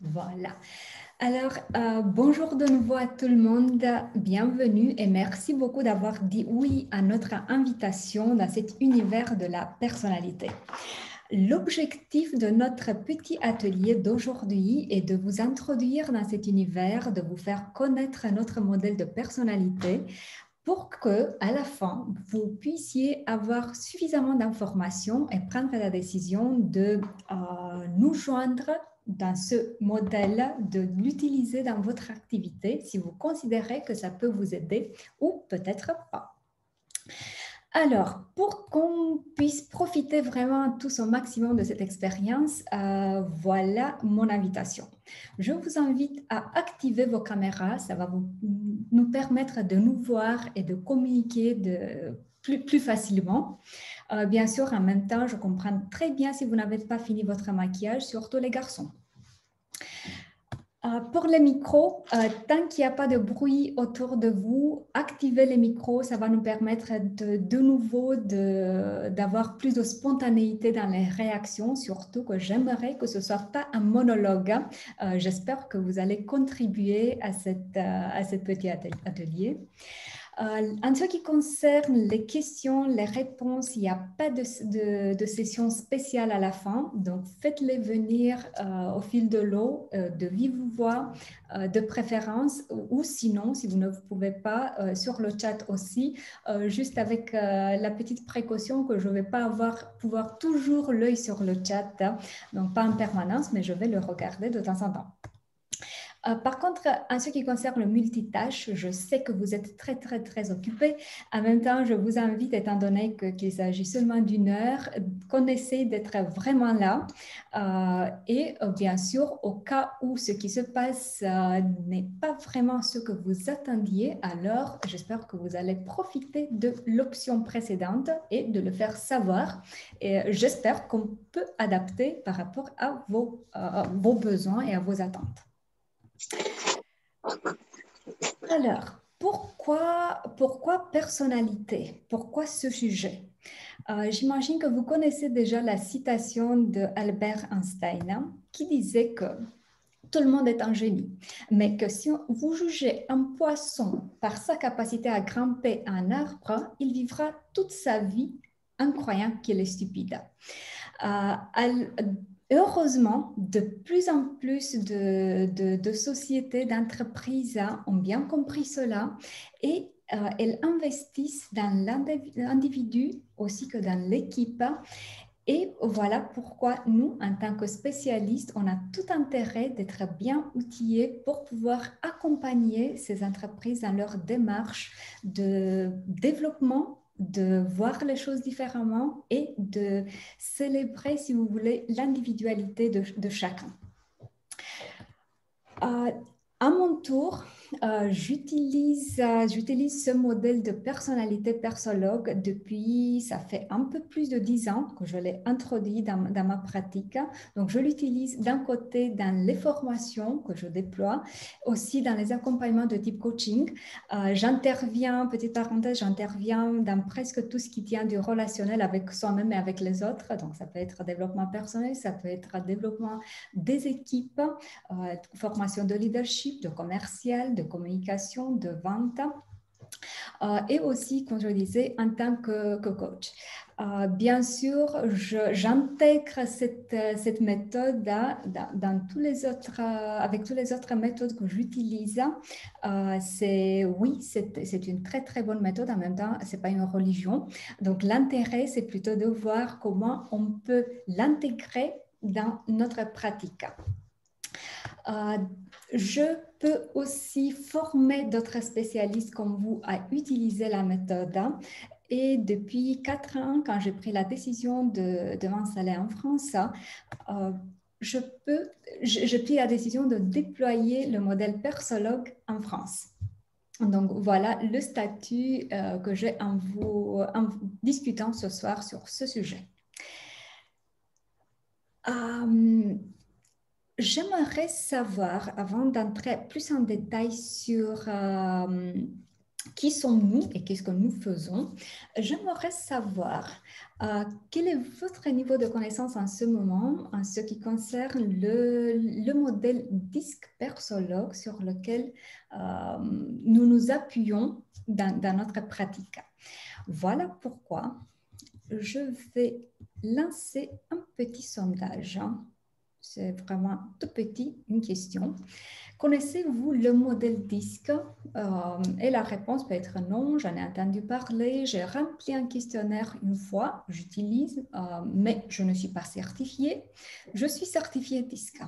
Voilà. Alors, bonjour de nouveau à tout le monde. Bienvenue et merci beaucoup d'avoir dit oui à notre invitation dans cet univers de la personnalité. L'objectif de notre petit atelier d'aujourd'hui est de vous introduire dans cet univers, de vous faire connaître notre modèle de personnalité pour que, à la fin, vous puissiez avoir suffisamment d'informations et prendre la décision de nous joindre dans ce modèle, de l'utiliser dans votre activité si vous considérez que ça peut vous aider ou peut-être pas. Alors, pour qu'on puisse profiter vraiment tous au maximum de cette expérience, voilà mon invitation. Je vous invite à activer vos caméras, ça va nous permettre de nous voir et de communiquer plus facilement. Bien sûr, en même temps, je comprends très bien si vous n'avez pas fini votre maquillage, surtout les garçons. Pour les micros, tant qu'il n'y a pas de bruit autour de vous, activez les micros, ça va nous permettre de nouveau d'avoir plus de spontanéité dans les réactions, surtout que j'aimerais que ce ne soit pas un monologue. J'espère que vous allez contribuer à cette petit atelier. En ce qui concerne les questions, les réponses, il n'y a pas de session spéciale à la fin. Donc, faites-les venir au fil de l'eau, de vive voix, de préférence, ou sinon, si vous ne pouvez pas, sur le chat aussi, juste avec la petite précaution que je ne vais pas pouvoir toujours l'œil sur le chat, hein, donc pas en permanence, mais je vais le regarder de temps en temps. Par contre, en ce qui concerne le multitâche, je sais que vous êtes très occupés. En même temps, je vous invite, étant donné qu'il s'agit seulement d'une heure, qu'on essaie d'être vraiment là. Et bien sûr, au cas où ce qui se passe n'est pas vraiment ce que vous attendiez, alors j'espère que vous allez profiter de l'option précédente et de le faire savoir. Et j'espère qu'on peut adapter par rapport à vos besoins et à vos attentes. Alors, pourquoi personnalité? Pourquoi ce sujet? J'imagine que vous connaissez déjà la citation de Albert Einstein, hein, qui disait que tout le monde est un génie, mais que si vous jugez un poisson par sa capacité à grimper un arbre, il vivra toute sa vie en croyant qu'il est stupide. Heureusement, de plus en plus de sociétés, d'entreprises ont bien compris cela et elles investissent dans l'individu aussi que dans l'équipe. Et voilà pourquoi nous, en tant que spécialistes, on a tout intérêt d'être bien outillés pour pouvoir accompagner ces entreprises dans leur démarche de développement, de voir les choses différemment et de célébrer, si vous voulez, l'individualité de chacun. À mon tour, j'utilise ce modèle de personnalité persologue depuis, ça fait un peu plus de 10 ans que je l'ai introduit dans ma pratique. Donc, je l'utilise d'un côté dans les formations que je déploie, aussi dans les accompagnements de type coaching. J'interviens, petite parenthèse, j'interviens dans presque tout ce qui tient du relationnel avec soi-même et avec les autres. Donc, ça peut être développement personnel, ça peut être développement des équipes, formation de leadership, de commercial, de communication, de vente. Et aussi, comme je le disais, en tant que coach. Bien sûr, j'intègre cette méthode dans tous les autres, avec toutes les autres méthodes que j'utilise. Oui, c'est une très bonne méthode. En même temps, ce n'est pas une religion. Donc, l'intérêt, c'est plutôt de voir comment on peut l'intégrer dans notre pratique. Je peux aussi former d'autres spécialistes comme vous à utiliser la méthode. Et depuis 4 ans, quand j'ai pris la décision de m'installer en France, j'ai pris la décision de déployer le modèle Persologue en France. Donc, voilà le statut que j'ai en discutant ce soir sur ce sujet. J'aimerais savoir, avant d'entrer plus en détail sur qui sommes-nous et qu'est-ce que nous faisons? J'aimerais savoir quel est votre niveau de connaissance en ce moment en ce qui concerne le modèle DISC Persologue sur lequel nous nous appuyons dans notre pratique. Voilà pourquoi je vais lancer un petit sondage. C'est vraiment tout petit, une question. Connaissez-vous le modèle DISC? Et la réponse peut être non, j'en ai entendu parler, j'ai rempli un questionnaire une fois, j'utilise, mais je ne suis pas certifiée. Je suis certifiée DISC.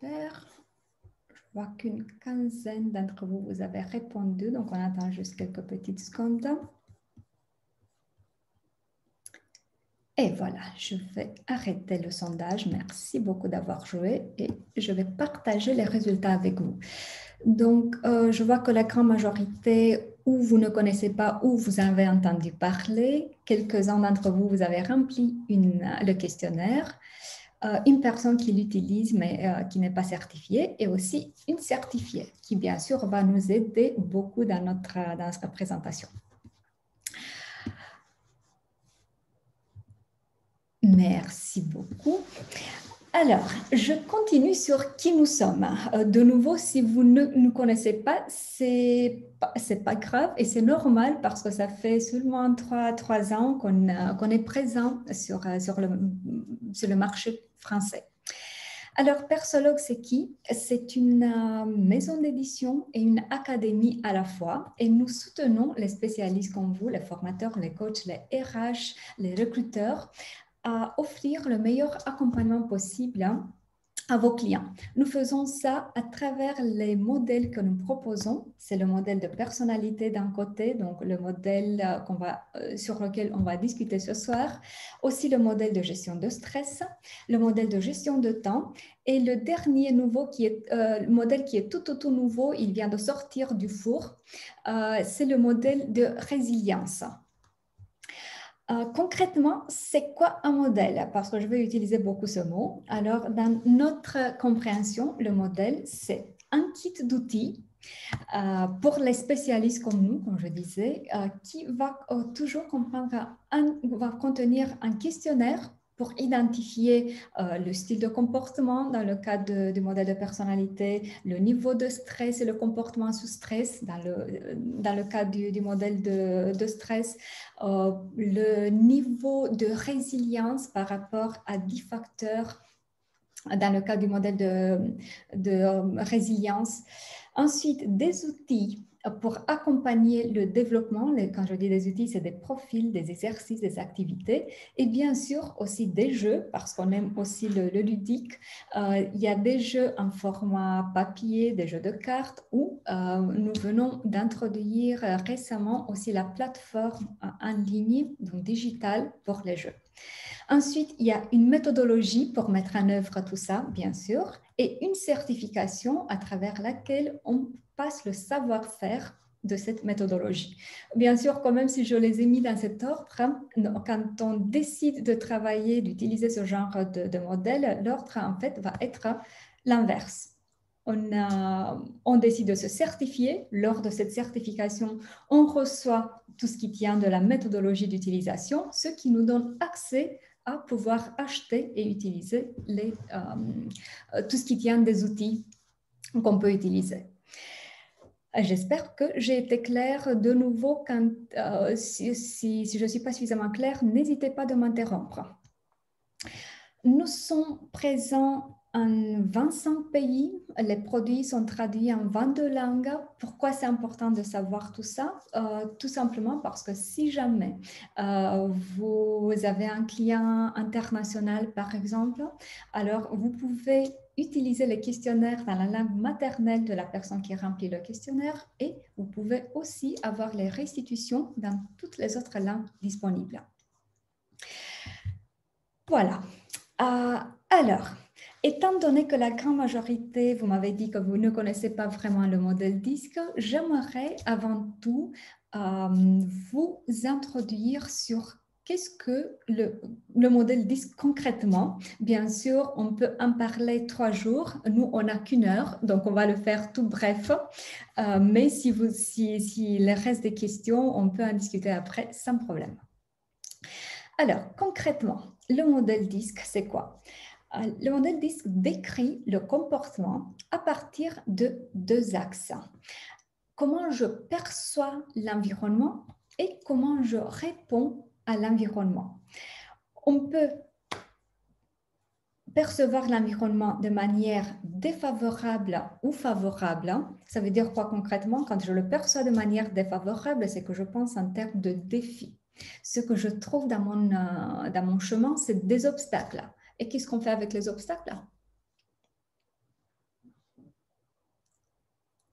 Super. Je vois qu'une quinzaine d'entre vous, vous avez répondu, donc on attend juste quelques petites secondes. Et voilà, je vais arrêter le sondage. Merci beaucoup d'avoir joué et je vais partager les résultats avec vous. Donc, je vois que la grande majorité, ou vous ne connaissez pas, ou vous avez entendu parler. Quelques-uns d'entre vous, vous avez rempli le questionnaire. Une personne qui l'utilise, mais qui n'est pas certifiée, et aussi une certifiée, qui bien sûr va nous aider beaucoup dans notre présentation. Merci beaucoup. Alors, je continue sur qui nous sommes. De nouveau, si vous ne nous connaissez pas, c'est pas grave et c'est normal parce que ça fait seulement 3 ans qu'on est présent sur le marché français. Alors, Persologue, c'est qui? C'est une maison d'édition et une académie à la fois. Et nous soutenons les spécialistes comme vous, les formateurs, les coachs, les RH, les recruteurs, à offrir le meilleur accompagnement possible à vos clients. Nous faisons ça à travers les modèles que nous proposons. C'est le modèle de personnalité d'un côté, donc le modèle sur lequel on va discuter ce soir. Aussi le modèle de gestion de stress, le modèle de gestion de temps et le dernier nouveau modèle qui est tout nouveau, il vient de sortir du four. C'est le modèle de résilience. Concrètement, c'est quoi un modèle? Parce que je vais utiliser beaucoup ce mot. Alors, dans notre compréhension, le modèle, c'est un kit d'outils pour les spécialistes comme nous, comme je disais, qui va toujours va contenir un questionnaire pour identifier le style de comportement dans le cas du modèle de personnalité, le niveau de stress et le comportement sous stress dans le cas du modèle de stress, le niveau de résilience par rapport à 10 facteurs dans le cas du modèle de résilience. Ensuite, des outils pour accompagner le développement. Quand je dis des outils, c'est des profils, des exercices, des activités et bien sûr aussi des jeux parce qu'on aime aussi le ludique. Il y a des jeux en format papier, des jeux de cartes où nous venons d'introduire récemment aussi la plateforme en ligne, donc digitale pour les jeux. Ensuite, il y a une méthodologie pour mettre en œuvre tout ça, bien sûr, et une certification à travers laquelle on passe le savoir-faire de cette méthodologie. Bien sûr, quand même, si je les ai mis dans cet ordre, quand on décide de travailler, d'utiliser ce genre de modèle, l'ordre, en fait, va être l'inverse. On décide de se certifier. Lors de cette certification, on reçoit tout ce qui tient de la méthodologie d'utilisation, ce qui nous donne accès à pouvoir acheter et utiliser tout ce qui tient des outils qu'on peut utiliser. J'espère que j'ai été claire de nouveau. Si je ne suis pas suffisamment claire, n'hésitez pas de m'interrompre. Nous sommes présents En 25 pays, les produits sont traduits en 22 langues. Pourquoi c'est important de savoir tout ça? Tout simplement parce que si jamais vous avez un client international, par exemple, alors vous pouvez utiliser le questionnaire dans la langue maternelle de la personne qui remplit le questionnaire et vous pouvez aussi avoir les restitutions dans toutes les autres langues disponibles. Voilà. Alors, étant donné que la grande majorité, vous m'avez dit que vous ne connaissez pas vraiment le modèle DISC, j'aimerais avant tout vous introduire sur qu'est-ce que le modèle DISC concrètement. Bien sûr, on peut en parler 3 jours. Nous, on n'a qu'une heure, donc on va le faire tout bref. Mais si le reste des questions, on peut en discuter après sans problème. Alors, concrètement, le modèle DISC, c'est quoi? Le modèle DISC décrit le comportement à partir de 2 axes. Comment je perçois l'environnement et comment je réponds à l'environnement. On peut percevoir l'environnement de manière défavorable ou favorable. Ça veut dire quoi concrètement? Quand je le perçois de manière défavorable, c'est que je pense en termes de défis. Ce que je trouve dans mon chemin, c'est des obstacles. Et qu'est-ce qu'on fait avec les obstacles?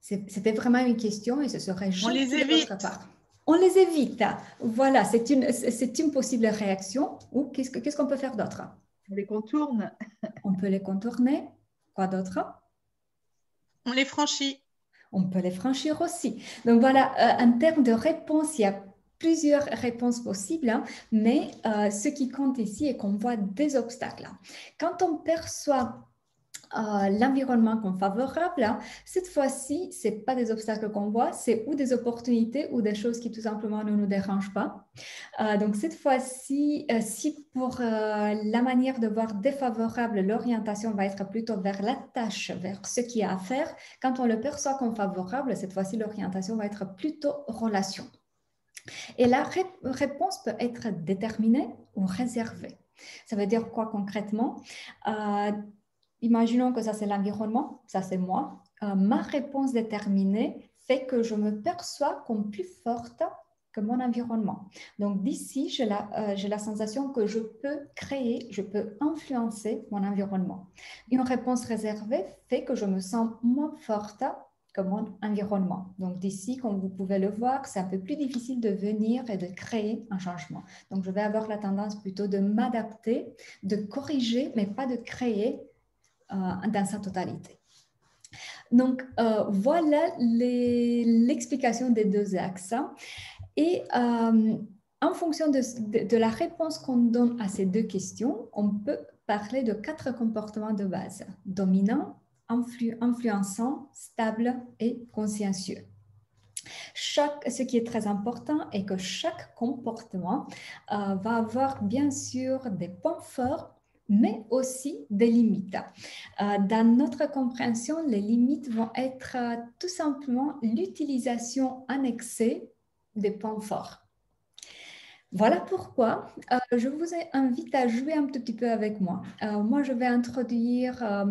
C'était vraiment une question et ce serait gentil de votre part. On les évite. Voilà, c'est une possible réaction. Ou qu'est-ce qu'on peut faire d'autre? On les contourne. On peut les contourner. Quoi d'autre? On les franchit. On peut les franchir aussi. Donc voilà, en termes de réponse, il y a plusieurs réponses possibles, hein, mais ce qui compte ici est qu'on voit des obstacles. Quand on perçoit l'environnement comme favorable, hein, cette fois-ci, ce n'est pas des obstacles qu'on voit, c'est ou des opportunités ou des choses qui tout simplement ne nous dérangent pas. Donc cette fois-ci, si pour la manière de voir défavorable, l'orientation va être plutôt vers la tâche, vers ce qu'il y a à faire, quand on le perçoit comme favorable, cette fois-ci, l'orientation va être plutôt relation. Et la réponse peut être déterminée ou réservée. Ça veut dire quoi concrètement? Imaginons que ça c'est l'environnement, ça c'est moi. Ma réponse déterminée fait que je me perçois comme plus forte que mon environnement. Donc d'ici, j'ai la sensation que je peux créer, je peux influencer mon environnement. Une réponse réservée fait que je me sens moins forte que mon environnement. Donc d'ici, comme vous pouvez le voir, c'est un peu plus difficile de venir et de créer un changement. Donc je vais avoir la tendance plutôt de m'adapter, de corriger, mais pas de créer dans sa totalité. Donc, voilà l'explication des 2 axes. Et en fonction de la réponse qu'on donne à ces 2 questions, on peut parler de 4 comportements de base: dominant, influençant, stable et consciencieux. Ce qui est très important est que chaque comportement va avoir bien sûr des points forts, mais aussi des limites. Dans notre compréhension, les limites vont être tout simplement l'utilisation en excès des points forts. Voilà pourquoi je vous invite à jouer un tout petit peu avec moi. Moi, je vais introduire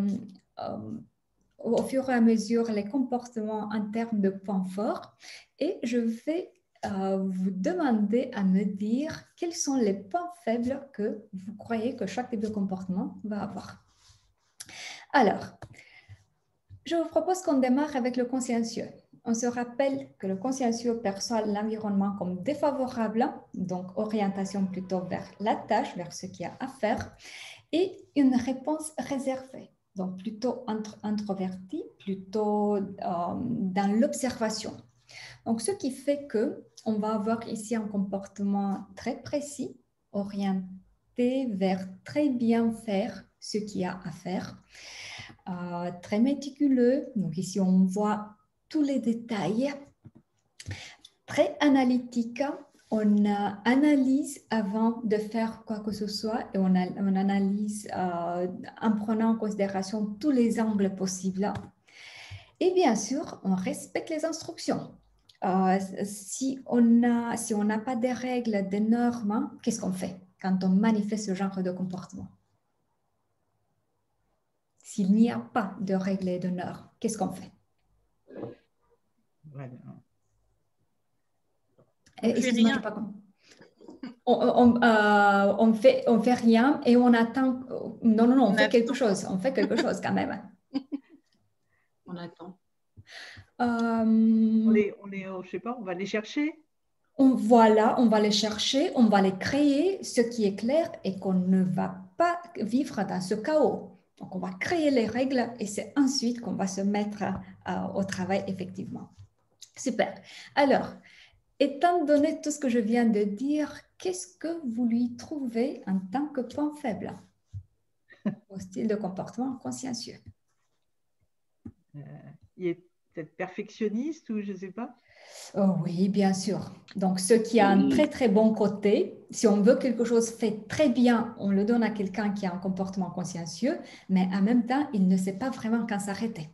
au fur et à mesure les comportements en termes de points forts et je vais vous demander à me dire quels sont les points faibles que vous croyez que chaque type de comportement va avoir. Alors, je vous propose qu'on démarre avec le consciencieux. On se rappelle que le consciencieux perçoit l'environnement comme défavorable, donc orientation plutôt vers la tâche, vers ce qu'il y a à faire, et une réponse réservée, donc plutôt introvertie, plutôt dans l'observation. Donc, ce qui fait qu'on va avoir ici un comportement très précis, orienté vers très bien faire ce qu'il y a à faire, très méticuleux. Donc, ici, on voit tous les détails, très analytique. On analyse avant de faire quoi que ce soit et on analyse en prenant en considération tous les angles possibles. Et bien sûr, on respecte les instructions. Si on n'a pas de règles, de normes, qu'est-ce qu'on fait quand on manifeste ce genre de comportement? S'il n'y a pas de règles et d'honneur, qu'est-ce qu'on fait? Voilà. Excuse-moi, je n'ai pas compris. On fait rien et on attend. Non, non, non, on fait quelque chose. On fait quelque chose quand même. On attend. Je sais pas, on va les chercher. Voilà, on va les chercher, on va les créer. Ce qui est clair est qu'on ne va pas vivre dans ce chaos. Donc, on va créer les règles et c'est ensuite qu'on va se mettre au travail effectivement. Super. Alors, étant donné tout ce que je viens de dire, qu'est-ce que vous lui trouvez en tant que point faible au style de comportement consciencieux? Il est peut-être perfectionniste ou je ne sais pas. Oh oui, bien sûr. Donc, ce qui a un très, très bon côté, si on veut quelque chose fait très bien, on le donne à quelqu'un qui a un comportement consciencieux, mais en même temps, il ne sait pas vraiment quand s'arrêter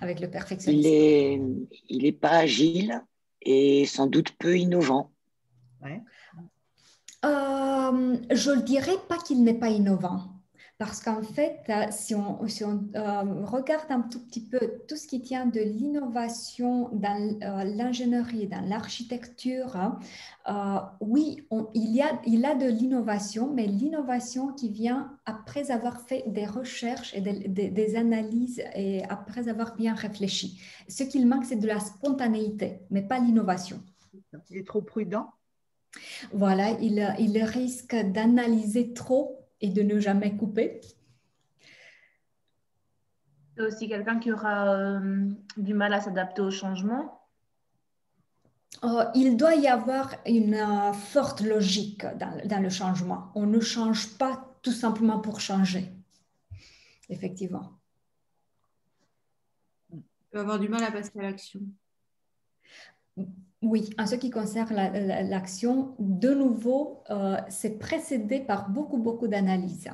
avec le perfectionnisme. Il est pas agile et sans doute peu innovant. Ouais. Je ne dirais pas qu'il n'est pas innovant. Parce qu'en fait, si on regarde un tout petit peu tout ce qui tient de l'innovation dans l'ingénierie, dans l'architecture, oui, il a de l'innovation, mais l'innovation qui vient après avoir fait des recherches et des analyses et après avoir bien réfléchi. Ce qu'il manque, c'est de la spontanéité, mais pas l'innovation. Il est trop prudent. Voilà, il risque d'analyser trop et de ne jamais couper. C'est aussi quelqu'un qui aura du mal à s'adapter au changement. Il doit y avoir une forte logique dans le changement. On ne change pas tout simplement pour changer. Effectivement. Il peut avoir du mal à passer à l'action. Oui, en ce qui concerne l'action, de nouveau, c'est précédé par beaucoup, beaucoup d'analyses.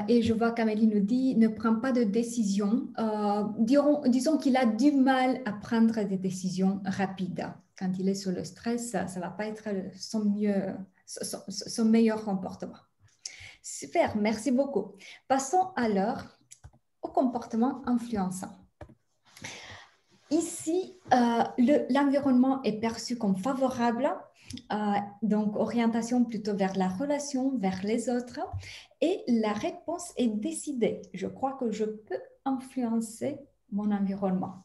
Et je vois qu'Amélie nous dit, ne prend pas de décision. Disons qu'il a du mal à prendre des décisions rapides. Quand il est sous le stress, ça ne va pas être son meilleur comportement. Super, merci beaucoup. Passons alors au comportement influençant. Ici, l'environnement est perçu comme favorable, donc orientation plutôt vers la relation, vers les autres, et la réponse est décidée. Je crois que je peux influencer mon environnement.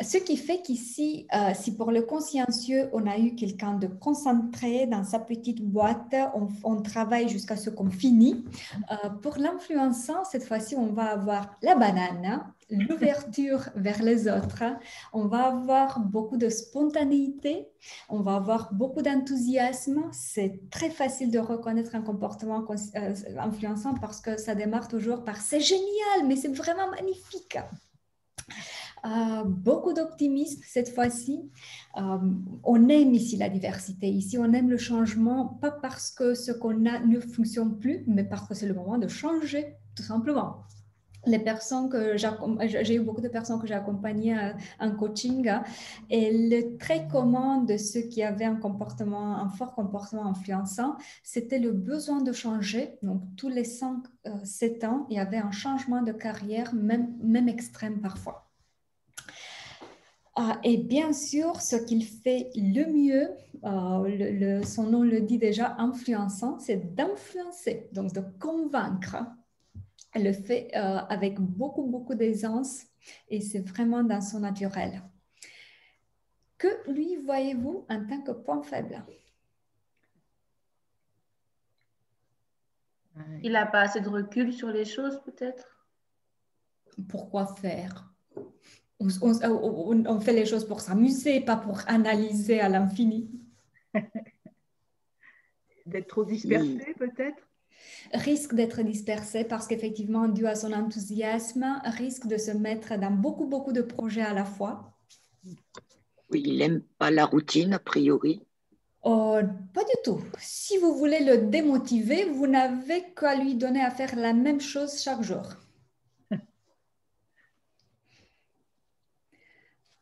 Ce qui fait qu'ici, si pour le consciencieux, on a eu quelqu'un de concentré dans sa petite boîte, on travaille jusqu'à ce qu'on finit. Pour l'influençant, cette fois-ci, on va avoir la banane, l'ouverture vers les autres, on va avoir beaucoup de spontanéité, on va avoir beaucoup d'enthousiasme. C'est très facile de reconnaître un comportement influençant parce que ça démarre toujours par « c'est génial, mais c'est vraiment magnifique ». Beaucoup d'optimisme cette fois-ci. On aime ici la diversité. Ici, on aime le changement, pas parce que ce qu'on a ne fonctionne plus, mais parce que c'est le moment de changer, tout simplement. Les personnes que j'ai eu beaucoup de personnes que j'ai accompagnées en coaching et le trait commun de ceux qui avaient un fort comportement influençant, c'était le besoin de changer. Donc, tous les 5-7 ans, il y avait un changement de carrière, même extrême parfois. Et bien sûr, ce qu'il fait le mieux, son nom le dit déjà, influençant, c'est d'influencer, donc de convaincre. Elle le fait avec beaucoup, beaucoup d'aisance et c'est vraiment dans son naturel. Que lui voyez-vous en tant que point faible? Il n'a pas assez de recul sur les choses, peut-être? Pourquoi faire? On fait les choses pour s'amuser, pas pour analyser à l'infini. D'être trop dispersé, peut-être? Risque d'être dispersé parce qu'effectivement, dû à son enthousiasme, risque de se mettre dans beaucoup, beaucoup de projets à la fois. Oui, il n'aime pas la routine, a priori. Pas du tout. Si vous voulez le démotiver, vous n'avez qu'à lui donner à faire la même chose chaque jour.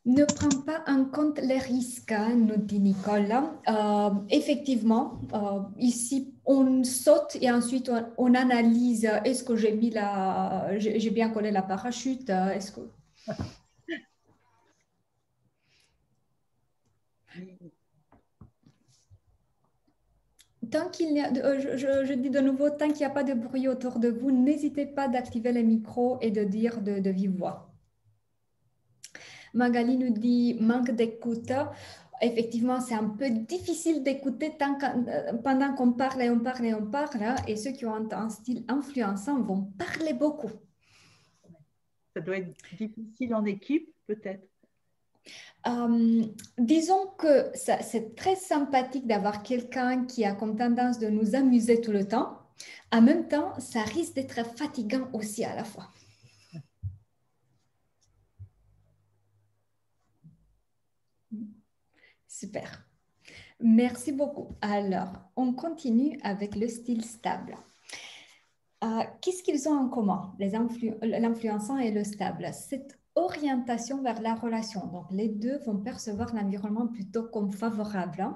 Ne prend pas en compte les risques, hein, nous dit Nicole. Effectivement, ici, on saute et ensuite on analyse, est-ce que j'ai bien collé la parachute, est-ce que... Tant qu'il y a, je dis de nouveau, tant qu'il n'y a pas de bruit autour de vous, n'hésitez pas d'activer les micros et de dire de vive voix. Magali nous dit manque d'écoute. Effectivement, c'est un peu difficile d'écouter pendant qu'on parle et on parle et on parle. Et ceux qui ont un style influençant vont parler beaucoup. Ça doit être difficile en équipe, peut-être. Disons que c'est très sympathique d'avoir quelqu'un qui a comme tendance de nous amuser tout le temps. En même temps, ça risque d'être fatigant aussi à la fois. Super. Merci beaucoup. Alors, on continue avec le style stable. Qu'est-ce qu'ils ont en commun, l'influençant et le stable? Cette orientation vers la relation. Donc, les deux vont percevoir l'environnement plutôt comme favorable.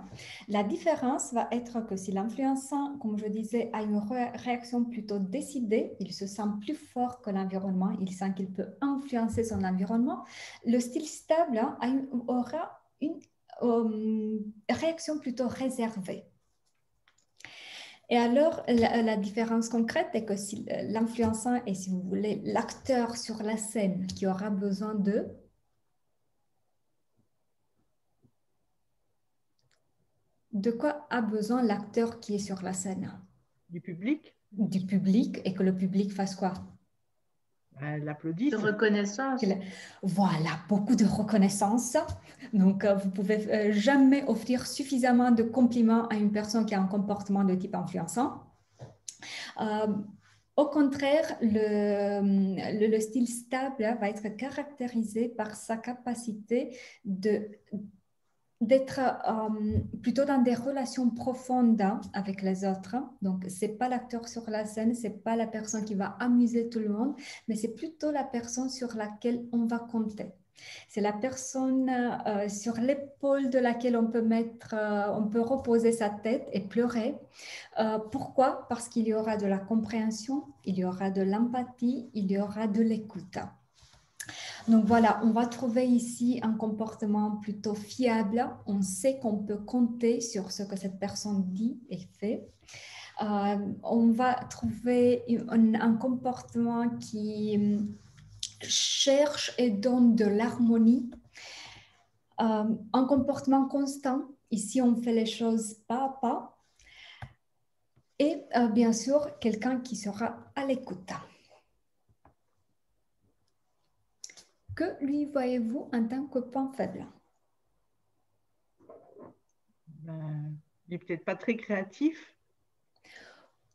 La différence va être que si l'influençant, comme je disais, a une réaction plutôt décidée, il se sent plus fort que l'environnement, il sent qu'il peut influencer son environnement, le style stable aura une réaction plutôt réservée. Et alors, la différence concrète est que si l'influençant est, si vous voulez, l'acteur sur la scène qui aura besoin de quoi a besoin l'acteur qui est sur la scène? Du public. Du public, et que le public fasse quoi? L'applaudisse. De reconnaissance. Voilà, beaucoup de reconnaissance. Donc, vous ne pouvez jamais offrir suffisamment de compliments à une personne qui a un comportement de type influençant. Au contraire, le style stable va être caractérisé par sa capacité d'être plutôt dans des relations profondes avec les autres. Donc, ce n'est pas l'acteur sur la scène, ce n'est pas la personne qui va amuser tout le monde, mais c'est plutôt la personne sur laquelle on va compter. C'est la personne sur l'épaule de laquelle on peut reposer sa tête et pleurer. Pourquoi? Parce qu'il y aura de la compréhension, il y aura de l'empathie, il y aura de l'écoute. Donc voilà, on va trouver ici un comportement plutôt fiable. On sait qu'on peut compter sur ce que cette personne dit et fait. On va trouver un comportement qui cherche et donne de l'harmonie. Un comportement constant. Ici, on fait les choses pas à pas. Et bien sûr, quelqu'un qui sera à l'écoute. Que lui voyez-vous en tant que point faible? Il n'est peut-être pas très créatif.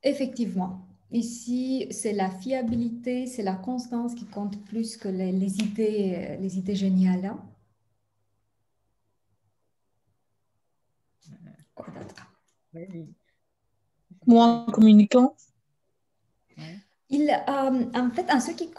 Effectivement. Ici, c'est la fiabilité, c'est la constance qui compte plus que les idées géniales. Quoi d'autre? Moins communicant. En fait, en ce qui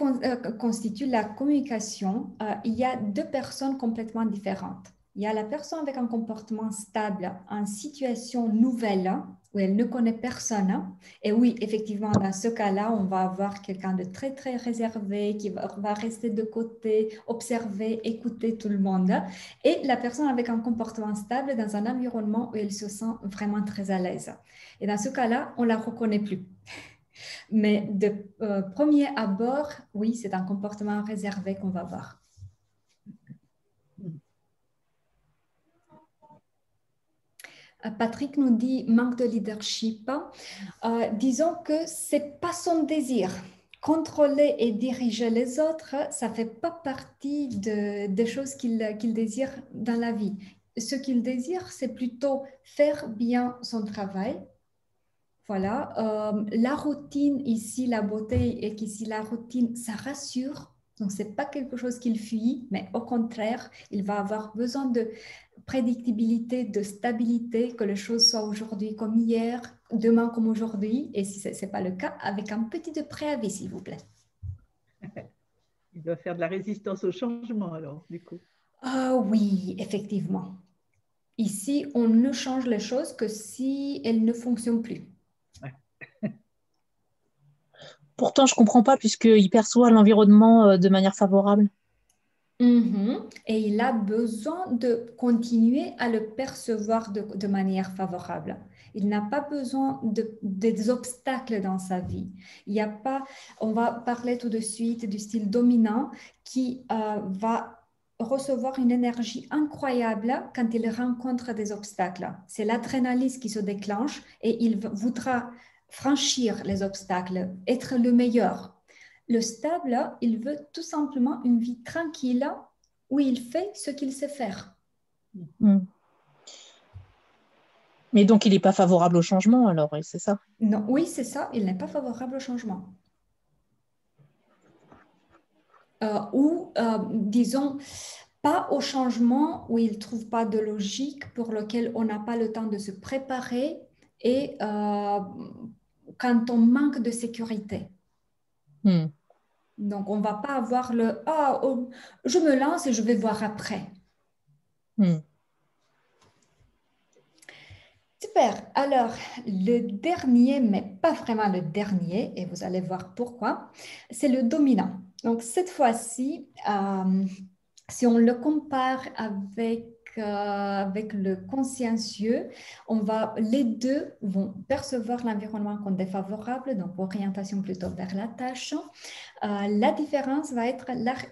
constitue la communication, il y a deux personnes complètement différentes. Il y a la personne avec un comportement stable en situation nouvelle où elle ne connaît personne. Et oui, effectivement, dans ce cas-là, on va avoir quelqu'un de très, très réservé qui va rester de côté, observer, écouter tout le monde. Et la personne avec un comportement stable dans un environnement où elle se sent vraiment très à l'aise. Et dans ce cas-là, on ne la reconnaît plus. Mais de premier abord, oui, c'est un comportement réservé qu'on va voir. Patrick nous dit manque de leadership. Disons que ce n'est pas son désir. Contrôler et diriger les autres, ça ne fait pas partie des choses qu'il désire dans la vie. Ce qu'il désire, c'est plutôt faire bien son travail. Voilà, la routine ici, la beauté est qu'ici la routine, ça rassure. Donc, ce n'est pas quelque chose qu'il fuit, mais au contraire, il va avoir besoin de prédictibilité, de stabilité, que les choses soient aujourd'hui comme hier, demain comme aujourd'hui. Et si ce n'est pas le cas, avec un petit de préavis, s'il vous plaît. Il doit faire de la résistance au changement alors, du coup. Ah oui, effectivement. Ici, on ne change les choses que si elles ne fonctionnent plus. Ouais. Pourtant, je ne comprends pas puisqu'il perçoit l'environnement de manière favorable. Mhm. Et il a besoin de continuer à le percevoir de manière favorable. Il n'a pas besoin des obstacles dans sa vie. Il y a pas, on va parler tout de suite du style dominant qui va recevoir une énergie incroyable quand il rencontre des obstacles. C'est l'adrénaline qui se déclenche et il voudra franchir les obstacles, être le meilleur. Le stable, il veut tout simplement une vie tranquille où il fait ce qu'il sait faire. Mm. Mais donc, il n'est pas favorable au changement, alors, c'est ça? Non, oui, c'est ça, il n'est pas favorable au changement. Disons, pas au changement où il ne trouve pas de logique, pour lequel on n'a pas le temps de se préparer et quand on manque de sécurité. Mm. Donc, on ne va pas avoir le « Ah, oh, je me lance et je vais voir après ». Mm. Super. Alors, le dernier, mais pas vraiment le dernier, et vous allez voir pourquoi, c'est le dominant. Donc, cette fois-ci, si on le compare avec le consciencieux, les deux vont percevoir l'environnement comme défavorable, donc orientation plutôt vers la tâche. La différence va être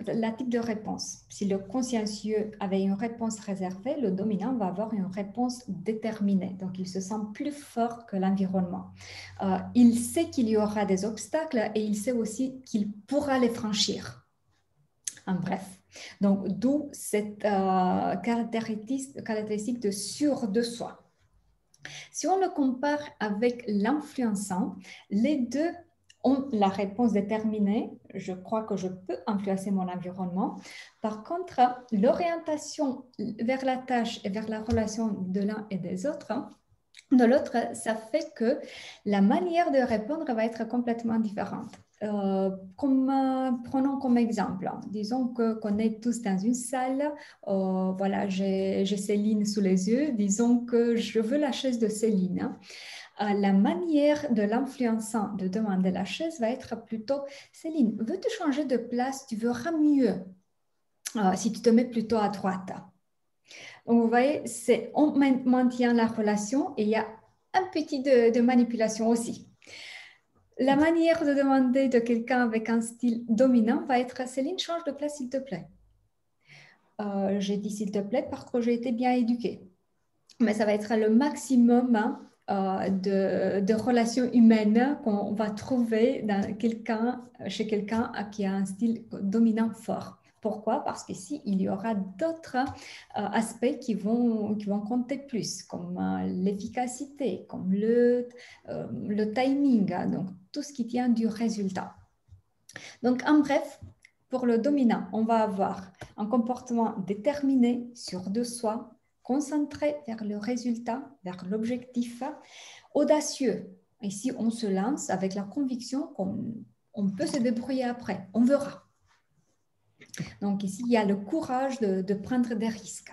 la type de réponse. Si le consciencieux avait une réponse réservée, le dominant va avoir une réponse déterminée. Donc, il se sent plus fort que l'environnement. Il sait qu'il y aura des obstacles et il sait aussi qu'il pourra les franchir. En bref. Donc, d'où cette caractéristique de sûr de soi. Si on le compare avec l'influençant, les deux ont la réponse déterminée. Je crois que je peux influencer mon environnement. Par contre, l'orientation vers la tâche et vers la relation de l'un et des autres, de l'autre, ça fait que la manière de répondre va être complètement différente. Prenons comme exemple, disons qu'on est tous dans une salle, voilà, j'ai Céline sous les yeux, disons que je veux la chaise de Céline. La manière de l'influençant de demander la chaise va être plutôt, Céline, veux-tu changer de place, tu verras mieux si tu te mets plutôt à droite. Donc, vous voyez, on maintient la relation et il y a un petit de manipulation aussi. La manière de demander de quelqu'un avec un style dominant va être « Céline, change de place, s'il te plaît. » J'ai dit « s'il te plaît » parce que j'ai été bien éduquée. Mais ça va être le maximum de relations humaines qu'on va trouver chez quelqu'un qui a un style dominant fort. Pourquoi? Parce qu'ici, il y aura d'autres aspects qui vont compter plus, comme l'efficacité, comme le timing, donc tout ce qui tient du résultat. Donc, en bref, pour le dominant, on va avoir un comportement déterminé, sûr de soi, concentré vers le résultat, vers l'objectif, audacieux. Ici, on se lance avec la conviction qu'on peut se débrouiller après. On verra. Donc ici, il y a le courage de prendre des risques.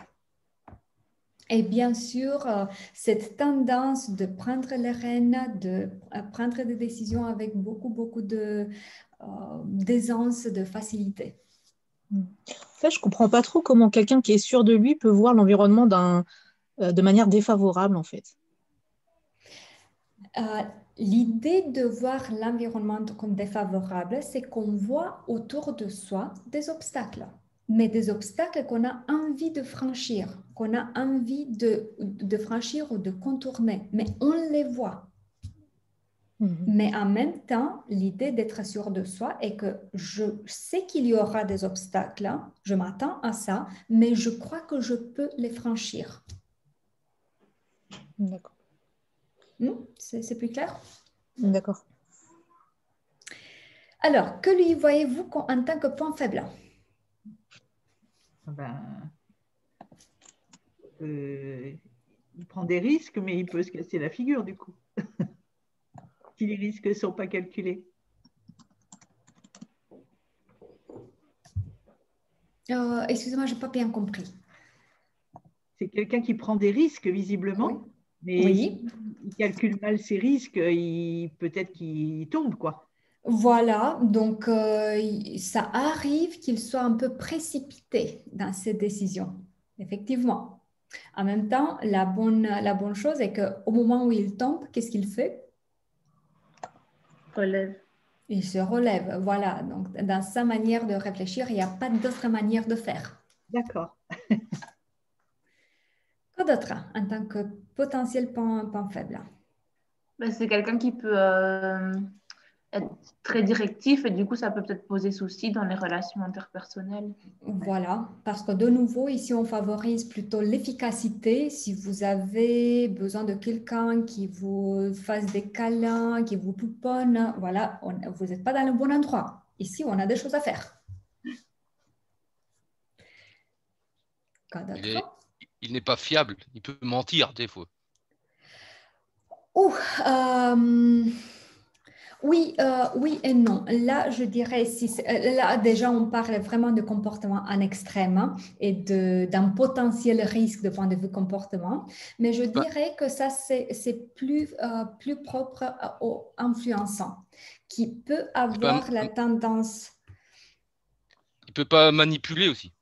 Et bien sûr, cette tendance de prendre les rênes, de prendre des décisions avec beaucoup d'aisance, de facilité. En fait, je ne comprends pas trop comment quelqu'un qui est sûr de lui peut voir l'environnement de manière défavorable, en fait. L'idée de voir l'environnement comme défavorable, c'est qu'on voit autour de soi des obstacles, mais des obstacles qu'on a envie de franchir, qu'on a envie de franchir ou de contourner, mais on les voit. Mais en même temps, l'idée d'être sûr de soi est que je sais qu'il y aura des obstacles, je m'attends à ça, mais je crois que je peux les franchir. D'accord. C'est plus clair? D'accord. Alors, que lui voyez-vous en tant que point faible? Il prend des risques, mais il peut se casser la figure du coup, si les risques ne sont pas calculés. Excusez-moi, je n'ai pas bien compris. C'est quelqu'un qui prend des risques, visiblement, Oui. mais Oui. s'il calcule mal ses risques, peut-être qu'il tombe, quoi. Voilà, donc ça arrive qu'il soit un peu précipité dans ses décisions, effectivement. En même temps, la bonne chose est qu'au moment où il tombe, qu'est-ce qu'il fait? Relève. Il se relève. Voilà, donc dans sa manière de réfléchir, il n'y a pas d'autre manière de faire. D'accord. Quoi d'autre en tant que potentiel point faible? Ben, c'est quelqu'un qui peut être très directif et du coup, ça peut peut-être poser souci dans les relations interpersonnelles. Voilà, parce que de nouveau, ici, on favorise plutôt l'efficacité. Si vous avez besoin de quelqu'un qui vous fasse des câlins, qui vous pouponne, voilà, vous n'êtes pas dans le bon endroit. Ici, on a des choses à faire. Quoi d'autre? Il n'est pas fiable. Il peut mentir des fois. Ouh, oui, oui et non. Là, je dirais, là déjà, on parle vraiment de comportement en extrême hein, et d'un potentiel risque de point de vue comportement. Mais je Pas- dirais que ça, c'est plus propre aux influençants qui peut il peut, avoir la tendance. il peut pas manipuler aussi.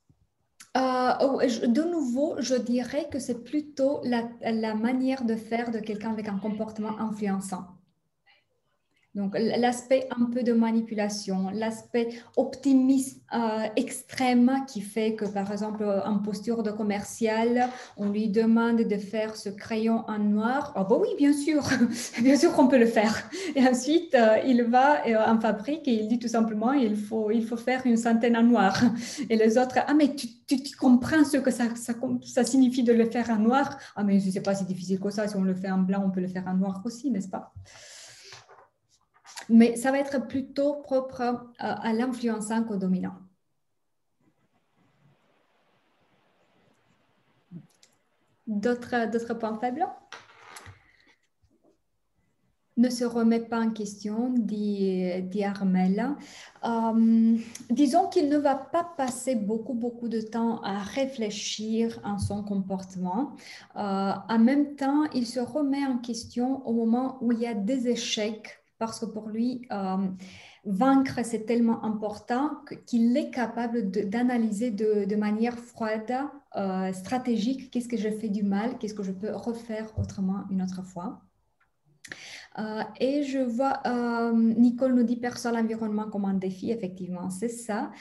De nouveau, je dirais que c'est plutôt la manière de faire de quelqu'un avec un comportement influençant. Donc, l'aspect un peu de manipulation, l'aspect optimisme extrême qui fait que, par exemple, en posture de commercial, on lui demande de faire ce crayon en noir. Ah bah oui, bien sûr, bien sûr qu'on peut le faire. Et ensuite, il va en fabrique et il dit tout simplement, il faut faire une centaine en noir. Et les autres, ah mais tu comprends ce que ça signifie de le faire en noir? Ah mais ce n'est pas si difficile que ça, si on le fait en blanc, on peut le faire en noir aussi, n'est-ce pas? Mais ça va être plutôt propre à l'influençant qu'au dominant. D'autres points faibles? Ne se remet pas en question, dit Armelle. Disons qu'il ne va pas passer beaucoup de temps à réfléchir à son comportement. En même temps, il se remet en question au moment où il y a des échecs, parce que pour lui, vaincre, c'est tellement important qu'il est capable d'analyser de manière froide, stratégique, qu'est-ce que je fais du mal, qu'est-ce que je peux refaire autrement une autre fois. Et je vois, Nicole nous dit perçoit l'environnement comme un défi, effectivement, c'est ça.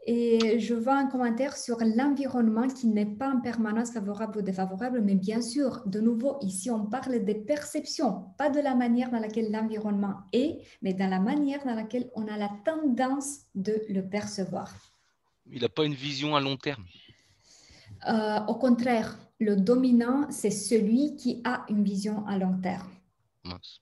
Et je vois un commentaire sur l'environnement qui n'est pas en permanence favorable ou défavorable, mais bien sûr, de nouveau, ici, on parle des perceptions, pas de la manière dans laquelle l'environnement est, mais dans la manière dans laquelle on a la tendance de le percevoir. Il n'a pas une vision à long terme. Au contraire, le dominant, c'est celui qui a une vision à long terme. Mince.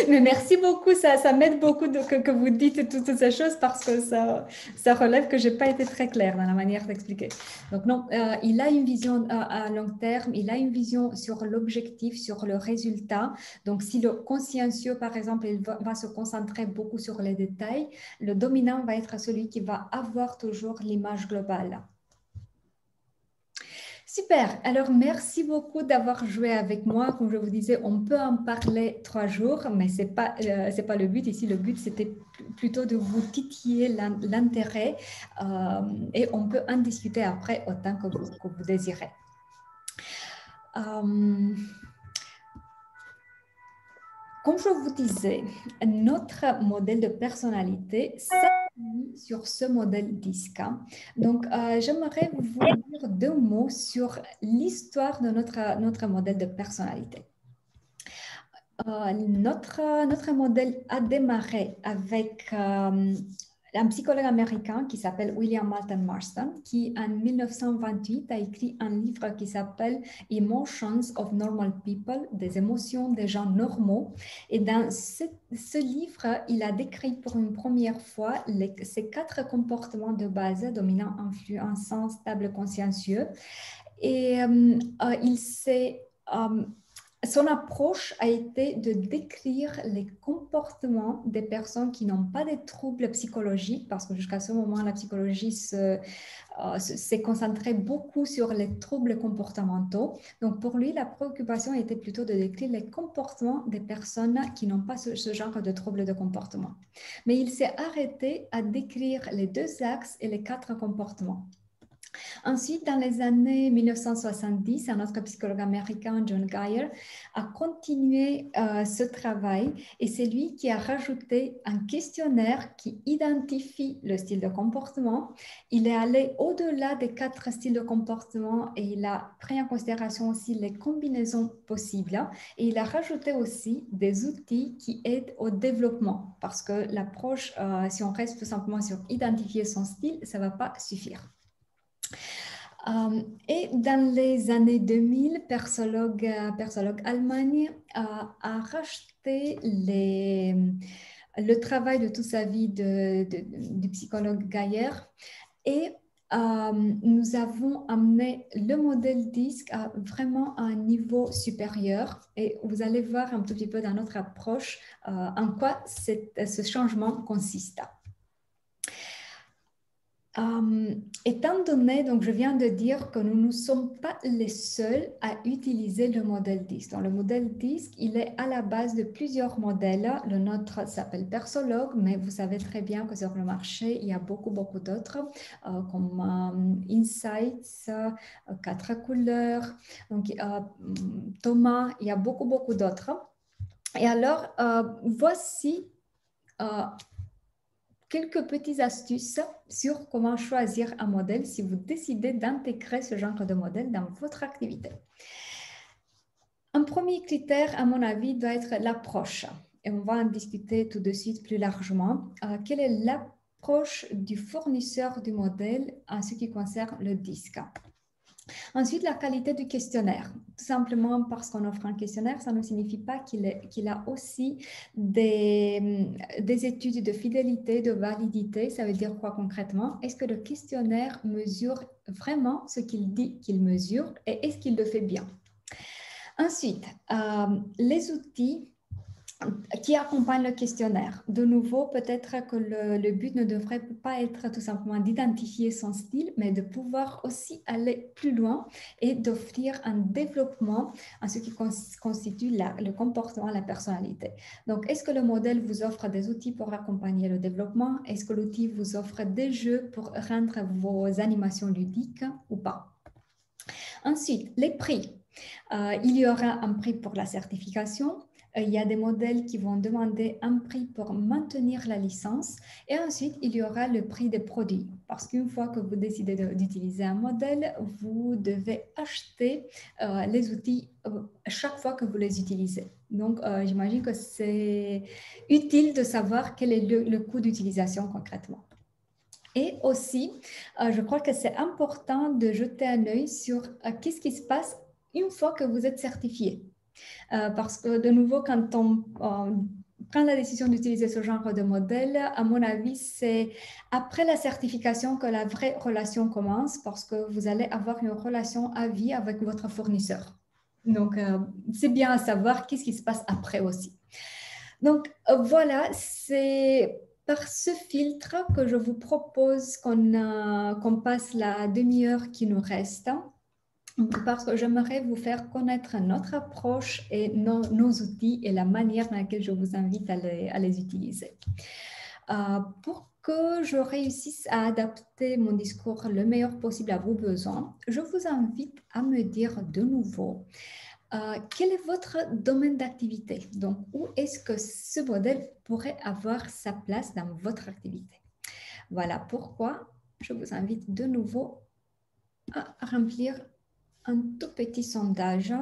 Mais merci beaucoup, ça m'aide beaucoup que vous dites toutes ces choses parce que ça relève que je n'ai pas été très claire dans la manière d'expliquer. Donc non, il a une vision à long terme, il a une vision sur l'objectif, sur le résultat. Donc si le consciencieux, par exemple, il va se concentrer beaucoup sur les détails, le dominant va être celui qui va avoir toujours l'image globale. Super, alors merci beaucoup d'avoir joué avec moi. Comme je vous disais, on peut en parler 3 jours, mais ce n'est pas le but ici. Le but, c'était plutôt de vous titiller l'intérêt et on peut en discuter après autant que vous désirez. Comme je vous disais, notre modèle de personnalité s'appuie sur ce modèle DISC. Donc, j'aimerais vous dire 2 mots sur l'histoire de notre modèle de personnalité. Notre modèle a démarré avec un psychologue américain qui s'appelle William Moulton Marston, qui en 1928 a écrit un livre qui s'appelle Emotions of Normal People, des émotions des gens normaux. Et dans ce livre, il a décrit pour une première fois ces 4 comportements de base, dominant, influençant, stable, consciencieux. Et son approche a été de décrire les comportements des personnes qui n'ont pas de troubles psychologiques, parce que jusqu'à ce moment, la psychologie s'est concentrée beaucoup sur les troubles comportementaux. Donc, pour lui, la préoccupation était plutôt de décrire les comportements des personnes qui n'ont pas ce genre de troubles de comportement. Mais il s'est arrêté à décrire les 2 axes et les 4 comportements. Ensuite, dans les années 1970, un autre psychologue américain, John Geyer, a continué ce travail et c'est lui qui a rajouté un questionnaire qui identifie le style de comportement. Il est allé au-delà des 4 styles de comportement et il a pris en considération aussi les combinaisons possibles et il a rajouté aussi des outils qui aident au développement parce que l'approche, si on reste tout simplement sur identifier son style, ça ne va pas suffire. Et dans les années 2000, Persologue Allemagne a racheté le travail de toute sa vie du psychologue Geyer et nous avons amené le modèle DISC à vraiment un niveau supérieur et vous allez voir un tout petit peu dans notre approche en quoi ce changement consiste. Étant donné, donc je viens de dire que nous ne sommes pas les seuls à utiliser le modèle DISC. Donc, le modèle DISC, il est à la base de plusieurs modèles. Le nôtre s'appelle Persologue, mais vous savez très bien que sur le marché, il y a beaucoup d'autres, comme Insights, 4 couleurs, donc, Thomas, il y a beaucoup d'autres. Et alors, voici quelques petites astuces sur comment choisir un modèle si vous décidez d'intégrer ce genre de modèle dans votre activité. Un premier critère, à mon avis, doit être l'approche. Et on va en discuter tout de suite plus largement. Quelle est l'approche du fournisseur du modèle en ce qui concerne le DISC? Ensuite, la qualité du questionnaire. Tout simplement parce qu'on offre un questionnaire, ça ne signifie pas qu'il a aussi des études de fidélité, de validité. Ça veut dire quoi concrètement? Est-ce que le questionnaire mesure vraiment ce qu'il dit qu'il mesure et est-ce qu'il le fait bien? Ensuite, les outils qui accompagne le questionnaire. De nouveau, peut-être que le but ne devrait pas être tout simplement d'identifier son style, mais de pouvoir aussi aller plus loin et d'offrir un développement en ce qui constitue le comportement, la personnalité. Donc, est-ce que le modèle vous offre des outils pour accompagner le développement? Est-ce que l'outil vous offre des jeux pour rendre vos animations ludiques ou pas? Ensuite, les prix. Il y aura un prix pour la certification. Il y a des modèles qui vont demander un prix pour maintenir la licence et ensuite il y aura le prix des produits parce qu'une fois que vous décidez d'utiliser un modèle, vous devez acheter les outils chaque fois que vous les utilisez. Donc, j'imagine que c'est utile de savoir quel est le coût d'utilisation concrètement. Et aussi, je crois que c'est important de jeter un œil sur qu'est-ce qui se passe une fois que vous êtes certifié. Parce que de nouveau, quand on prend la décision d'utiliser ce genre de modèle, à mon avis, c'est après la certification que la vraie relation commence parce que vous allez avoir une relation à vie avec votre fournisseur. Donc, c'est bien à savoir qu'est-ce qui se passe après aussi. Donc, voilà, c'est par ce filtre que je vous propose qu'on passe la demi-heure qui nous reste. Parce que j'aimerais vous faire connaître notre approche et nos outils et la manière dans laquelle je vous invite à les utiliser. Pour que je réussisse à adapter mon discours le meilleur possible à vos besoins, je vous invite à me dire de nouveau quel est votre domaine d'activité. Donc, où est-ce que ce modèle pourrait avoir sa place dans votre activité? Voilà pourquoi je vous invite de nouveau à remplir un tout petit sondage.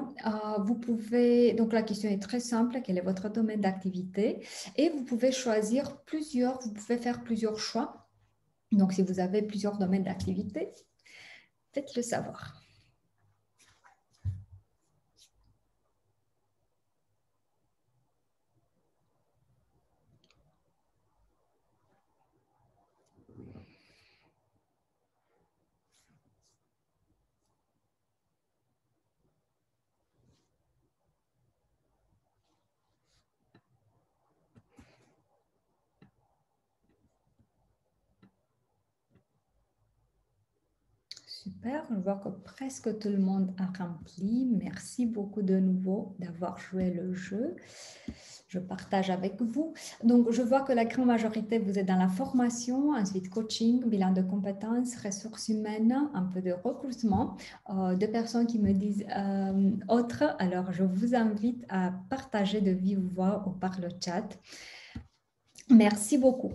Vous pouvez, donc la question est très simple, quel est votre domaine d'activité? Et vous pouvez choisir vous pouvez faire plusieurs choix. Donc, si vous avez plusieurs domaines d'activité, faites-le savoir. Super, je vois que presque tout le monde a rempli. Merci beaucoup de nouveau d'avoir joué le jeu. Je partage avec vous. Donc, je vois que la grande majorité, vous êtes dans la formation, ensuite coaching, bilan de compétences, ressources humaines, un peu de recrutement. Deux personnes qui me disent autre. Alors, je vous invite à partager de vive voix ou par le chat. Merci beaucoup.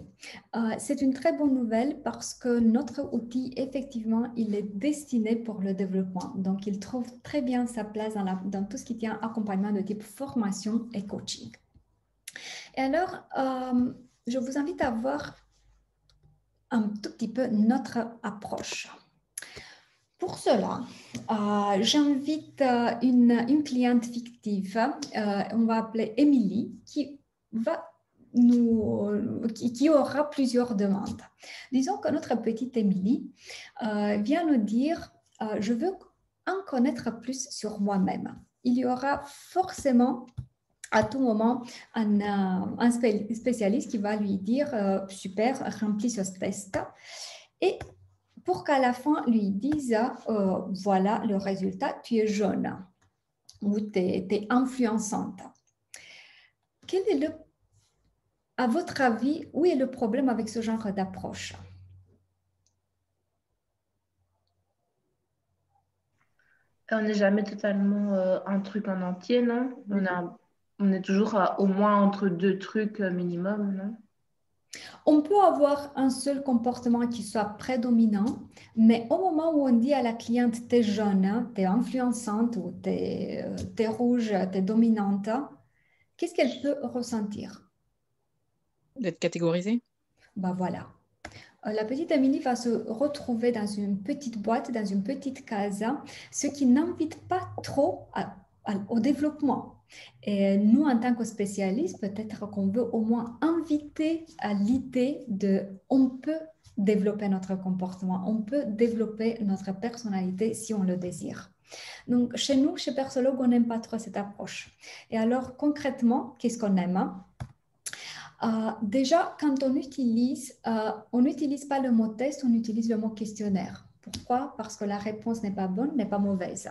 C'est une très bonne nouvelle parce que notre outil, effectivement, il est destiné pour le développement. Donc, il trouve très bien sa place dans tout ce qui tient accompagnement de type formation et coaching. Et alors, je vous invite à voir un tout petit peu notre approche. Pour cela, j'invite une cliente fictive, on va appeler Émilie, qui aura plusieurs demandes. Disons que notre petite Émilie vient nous dire je veux en connaître plus sur moi-même. Il y aura forcément à tout moment un spécialiste qui va lui dire super, remplis ce test. Et pour qu'à la fin lui dise voilà le résultat, tu es jeune ou tu es influençante. Quel est à votre avis, où est le problème avec ce genre d'approche? On n'est jamais totalement un truc en entier, non? On est toujours au moins entre deux trucs minimum, non? On peut avoir un seul comportement qui soit prédominant, mais au moment où on dit à la cliente, tu es jeune, tu es influençante ou tu es rouge, tu es dominante, qu'est-ce qu'elle peut ressentir? D'être catégorisée. Ben voilà. La petite Amélie va se retrouver dans une petite boîte, dans une petite case, ce qui n'invite pas trop au développement. Et nous, en tant que spécialistes, peut-être qu'on veut au moins inviter à l'idée de on peut développer notre comportement, on peut développer notre personnalité si on le désire. Donc, chez nous, chez Persologue, on n'aime pas trop cette approche. Et alors, concrètement, qu'est-ce qu'on aime? Déjà, quand on n'utilise pas le mot test, on utilise le mot questionnaire. Pourquoi? Parce que la réponse n'est pas bonne, n'est pas mauvaise.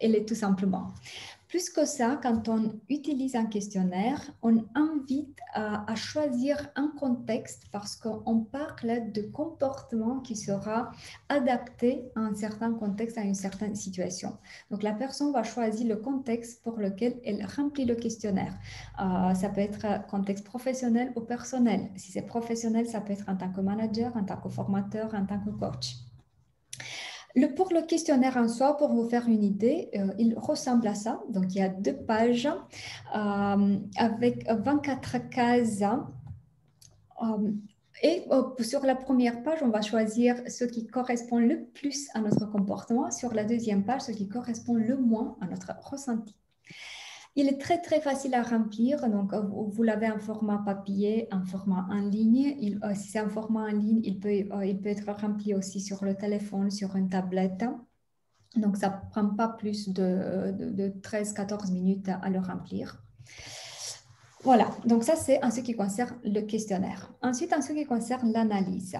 Elle est tout simplement. Plus que ça, quand on utilise un questionnaire, on invite à choisir un contexte parce qu'on parle de comportement qui sera adapté à un certain contexte, à une certaine situation. Donc, la personne va choisir le contexte pour lequel elle remplit le questionnaire. Ça peut être contexte professionnel ou personnel. Si c'est professionnel, ça peut être en tant que manager, en tant que formateur, en tant que coach. Pour le questionnaire en soi, pour vous faire une idée, il ressemble à ça. Donc, il y a 2 pages avec 24 cases. Et sur la première page, on va choisir ce qui correspond le plus à notre comportement. Sur la deuxième page, ce qui correspond le moins à notre ressenti. Il est très, très facile à remplir. Donc, vous l'avez en format papier, en format en ligne. Si c'est un format en ligne, il peut être rempli aussi sur le téléphone, sur une tablette. Donc, ça ne prend pas plus de 13-14 minutes à le remplir. Voilà, donc ça, c'est en ce qui concerne le questionnaire. Ensuite, en ce qui concerne l'analyse.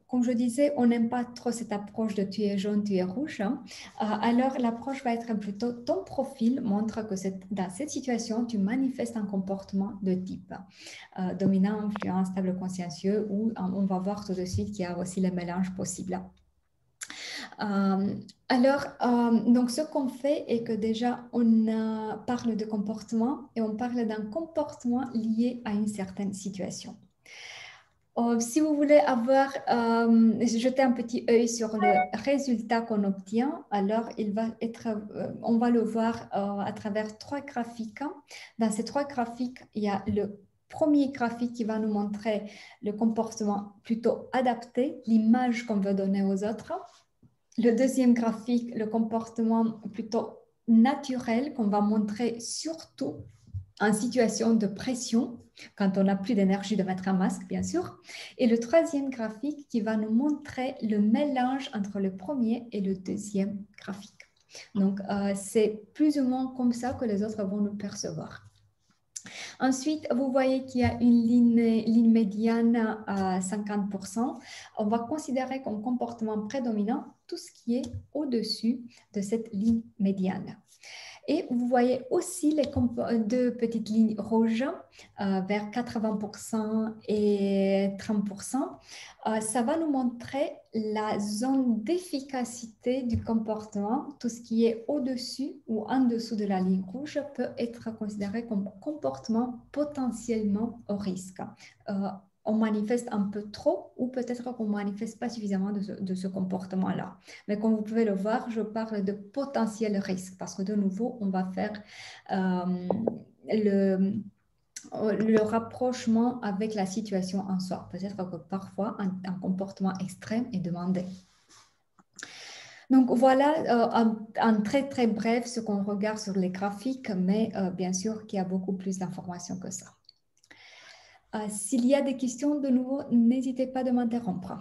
Comme je disais, on n'aime pas trop cette approche de tu es jaune, tu es rouge. Alors, l'approche va être plutôt ton profil montre que dans cette situation, tu manifestes un comportement de type dominant, influent, stable, consciencieux, ou on va voir tout de suite qu'il y a aussi les mélanges possibles. Donc, ce qu'on fait est que déjà, on parle de comportement et on parle d'un comportement lié à une certaine situation. Si vous voulez jeter un petit œil sur le résultat qu'on obtient, alors on va le voir à travers 3 graphiques. Dans ces 3 graphiques, il y a le premier graphique qui va nous montrer le comportement plutôt adapté, l'image qu'on veut donner aux autres. Le deuxième graphique, le comportement plutôt naturel qu'on va montrer surtout en situation de pression, quand on n'a plus d'énergie de mettre un masque, bien sûr. Et le troisième graphique qui va nous montrer le mélange entre le premier et le deuxième graphique. Donc, c'est plus ou moins comme ça que les autres vont nous percevoir. Ensuite, vous voyez qu'il y a une ligne médiane à 50%. On va considérer comme comportement prédominant tout ce qui est au-dessus de cette ligne médiane. Et vous voyez aussi les deux petites lignes rouges vers 80% et 30%. Ça va nous montrer la zone d'efficacité du comportement. Tout ce qui est au-dessus ou en dessous de la ligne rouge peut être considéré comme comportement potentiellement au risque. On manifeste un peu trop ou peut-être qu'on ne manifeste pas suffisamment de ce comportement-là. Mais comme vous pouvez le voir, je parle de potentiel risque parce que de nouveau, on va faire le rapprochement avec la situation en soi. Peut-être que parfois, un comportement extrême est demandé. Donc voilà, en très très bref, ce qu'on regarde sur les graphiques, mais bien sûr qu'il y a beaucoup plus d'informations que ça. S'il y a des questions, de nouveau, n'hésitez pas de m'interrompre.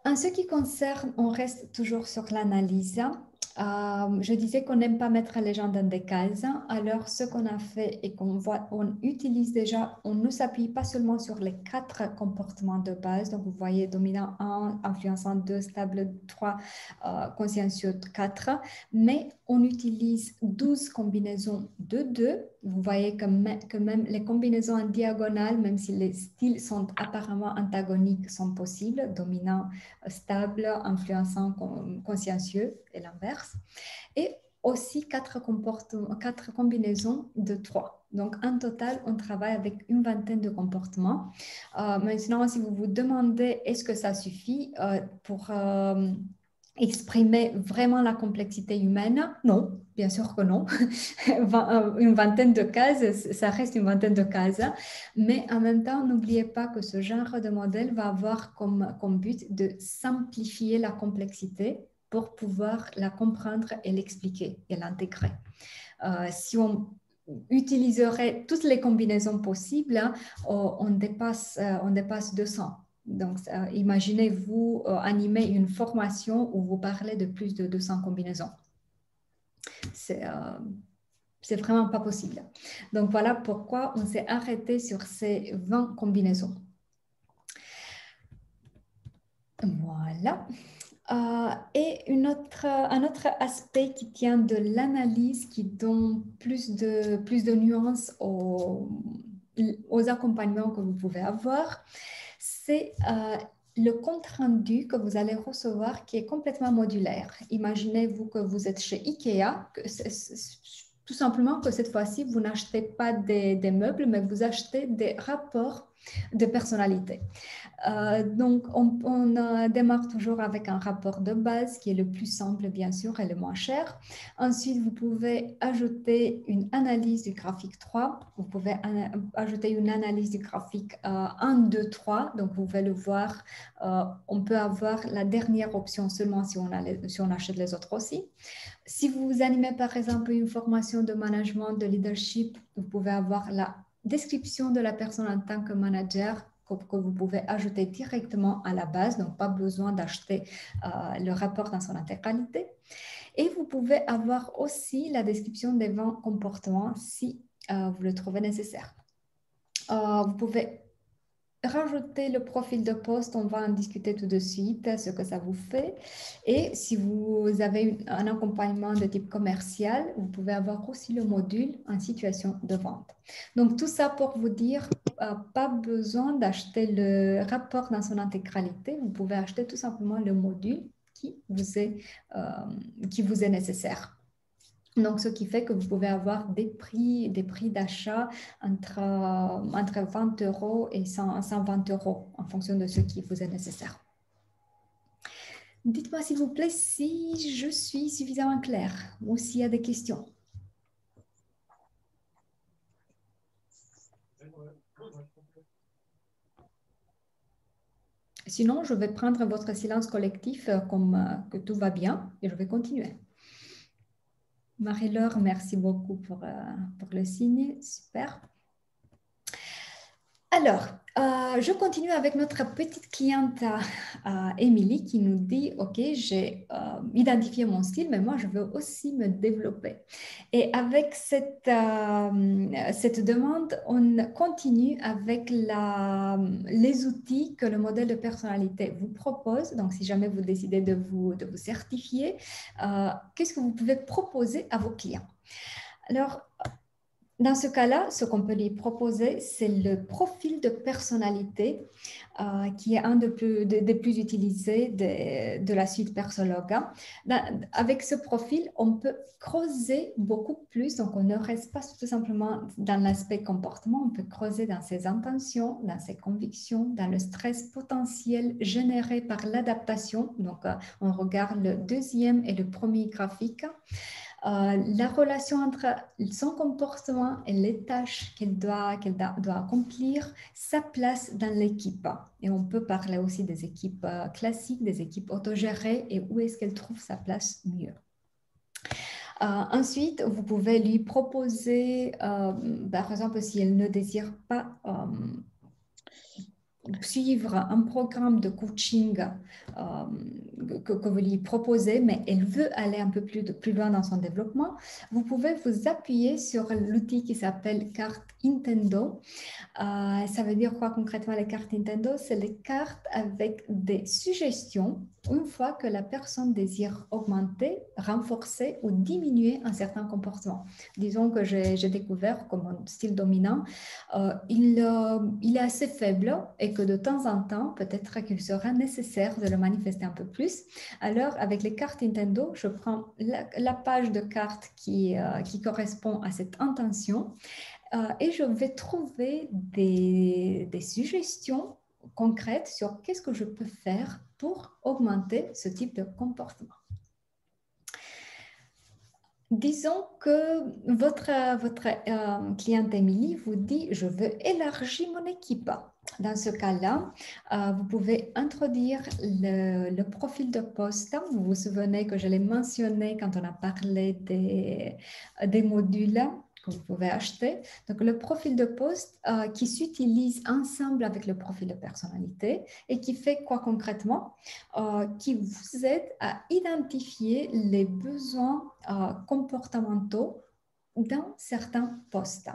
En ce qui concerne, on reste toujours sur l'analyse. Je disais qu'on n'aime pas mettre les gens dans des cases. Alors, ce qu'on a fait et qu'on voit, on utilise déjà, on ne s'appuie pas seulement sur les 4 comportements de base. Donc, vous voyez dominant 1, influençant 2, stable 3, consciencieux 4. Mais on utilise 12 combinaisons de 2. Vous voyez que même les combinaisons en diagonale, même si les styles sont apparemment antagoniques, sont possibles. Dominant, stable, influençant, consciencieux et l'inverse. Et aussi 4 combinaisons de 3. Donc, en total, on travaille avec une vingtaine de comportements. Maintenant, si vous vous demandez est-ce que ça suffit pour exprimer vraiment la complexité humaine, non, bien sûr que non. Une vingtaine de cases, ça reste une vingtaine de cases. Mais en même temps, n'oubliez pas que ce genre de modèle va avoir comme but de simplifier la complexité pour pouvoir la comprendre et l'expliquer et l'intégrer. Si on utiliserait toutes les combinaisons possibles, on dépasse 200. Donc, imaginez-vous animer une formation où vous parlez de plus de 200 combinaisons. C'est vraiment pas possible. Donc, voilà pourquoi on s'est arrêté sur ces 20 combinaisons. Voilà. Et un autre aspect qui tient de l'analyse, qui donne plus de nuances aux accompagnements que vous pouvez avoir, c'est le compte rendu que vous allez recevoir qui est complètement modulaire. Imaginez-vous que vous êtes chez Ikea, tout simplement que cette fois-ci, vous n'achetez pas des meubles, mais vous achetez des rapports de personnalité. Donc, on démarre toujours avec un rapport de base qui est le plus simple, bien sûr, et le moins cher. Ensuite, vous pouvez ajouter une analyse du graphique 3. Vous pouvez ajouter une analyse du graphique 1, 2, 3. Donc, vous pouvez le voir. On peut avoir la dernière option seulement si on achète les autres aussi. Si vous animez, par exemple, une formation de management, de leadership, vous pouvez avoir la description de la personne en tant que manager que vous pouvez ajouter directement à la base, donc pas besoin d'acheter le rapport dans son intégralité. Et vous pouvez avoir aussi la description des 20 comportements si vous le trouvez nécessaire. Vous pouvez rajouter le profil de poste, on va en discuter tout de suite, ce que ça vous fait. Et si vous avez un accompagnement de type commercial, vous pouvez avoir aussi le module en situation de vente. Donc, tout ça pour vous dire, pas besoin d'acheter le rapport dans son intégralité. Vous pouvez acheter tout simplement le module qui vous est nécessaire. Donc, ce qui fait que vous pouvez avoir des prix d'achat entre 20 € et 120 € en fonction de ce qui vous est nécessaire. Dites-moi s'il vous plaît si je suis suffisamment claire ou s'il y a des questions. Sinon, je vais prendre votre silence collectif comme que tout va bien et je vais continuer. Marie-Laure, merci beaucoup pour le signe. Super. Alors, Je continue avec notre petite cliente Émilie qui nous dit, OK, j'ai identifié mon style, mais moi, je veux aussi me développer. Et avec cette demande, on continue avec les outils que le modèle de personnalité vous propose. Donc, si jamais vous décidez de vous certifier, qu'est-ce que vous pouvez proposer à vos clients? Alors, dans ce cas-là, ce qu'on peut lui proposer, c'est le profil de personnalité qui est un des plus utilisés de la suite Persologa. Avec ce profil, on peut creuser beaucoup plus. Donc, on ne reste pas tout simplement dans l'aspect comportement, on peut creuser dans ses intentions, dans ses convictions, dans le stress potentiel généré par l'adaptation. Donc, on regarde le deuxième et le premier graphique. La relation entre son comportement et les tâches qu'elle doit accomplir, sa place dans l'équipe. Et on peut parler aussi des équipes classiques, des équipes autogérées et où est-ce qu'elle trouve sa place mieux. Ensuite, vous pouvez lui proposer, par exemple, si elle ne désire pas suivre un programme de coaching que vous lui proposez, mais elle veut aller un peu plus loin dans son développement, vous pouvez vous appuyer sur l'outil qui s'appelle carte Intendo. Ça veut dire quoi concrètement les cartes Intendo? C'est les cartes avec des suggestions une fois que la personne désire augmenter, renforcer ou diminuer un certain comportement. Disons que j'ai découvert que mon style dominant, il est assez faible et que de temps en temps, peut-être qu'il sera nécessaire de le manifester un peu plus. Alors, avec les cartes Intendo, je prends la page de cartes qui correspond à cette intention et je vais trouver des suggestions concrètes sur qu'est-ce que je peux faire pour augmenter ce type de comportement. Disons que votre cliente Émilie vous dit « je veux élargir mon équipe ». Dans ce cas-là, vous pouvez introduire le profil de poste. Vous vous souvenez que je l'ai mentionné quand on a parlé des modules que vous pouvez acheter. Donc, le profil de poste qui s'utilise ensemble avec le profil de personnalité et qui fait quoi concrètement? Qui vous aide à identifier les besoins comportementaux dans certains postes.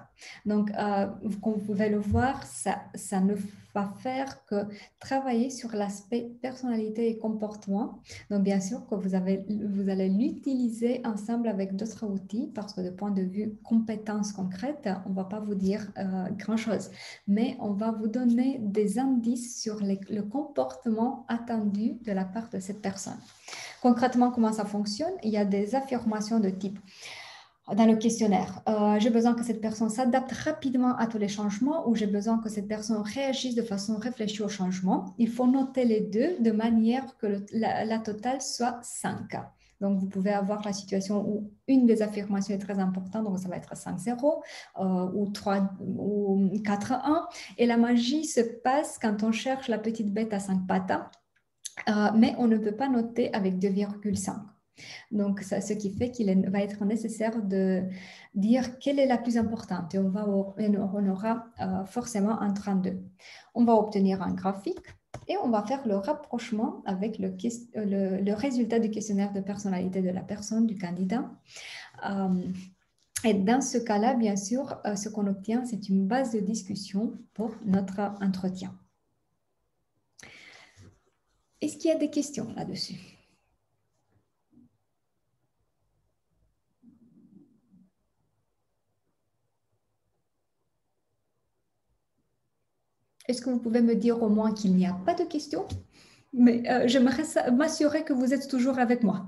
Donc, comme vous pouvez le voir, ça ne va faire que travailler sur l'aspect personnalité et comportement. Donc, bien sûr que vous allez l'utiliser ensemble avec d'autres outils parce que de point de vue compétences concrètes, on ne va pas vous dire grand-chose, mais on va vous donner des indices sur le comportement attendu de la part de cette personne. Concrètement, comment ça fonctionne? Il y a des affirmations de type dans le questionnaire, j'ai besoin que cette personne s'adapte rapidement à tous les changements ou j'ai besoin que cette personne réagisse de façon réfléchie au changement. Il faut noter les deux de manière que la totale soit 5. Donc, vous pouvez avoir la situation où une des affirmations est très importante, donc ça va être 5-0 ou 3 ou 4-1. Et la magie se passe quand on cherche la petite bête à 5 pattes, mais on ne peut pas noter avec 2,5. Donc, ce qui fait qu'il va être nécessaire de dire quelle est la plus importante et on aura forcément un 32. On va obtenir un graphique et on va faire le rapprochement avec le résultat du questionnaire de personnalité de la personne, du candidat. Et dans ce cas-là, bien sûr, ce qu'on obtient, c'est une base de discussion pour notre entretien. Est-ce qu'il y a des questions là-dessus ? Est-ce que vous pouvez me dire au moins qu'il n'y a pas de questions? Mais j'aimerais m'assurer que vous êtes toujours avec moi.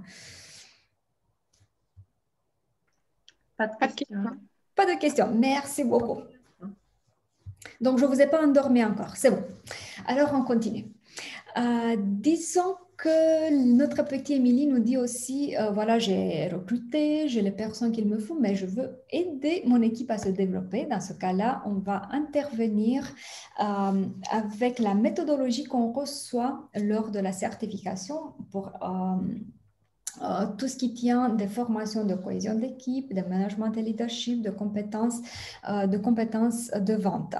Pas de questions. Pas de questions. Merci beaucoup. Donc, je ne vous ai pas endormi encore. C'est bon. Alors, on continue. Disons que notre petite Émilie nous dit aussi, voilà, j'ai recruté, j'ai les personnes qu'il me faut, mais je veux aider mon équipe à se développer. Dans ce cas-là, on va intervenir avec la méthodologie qu'on reçoit lors de la certification pour tout ce qui tient des formations de cohésion d'équipe, de management et leadership, de compétences de vente.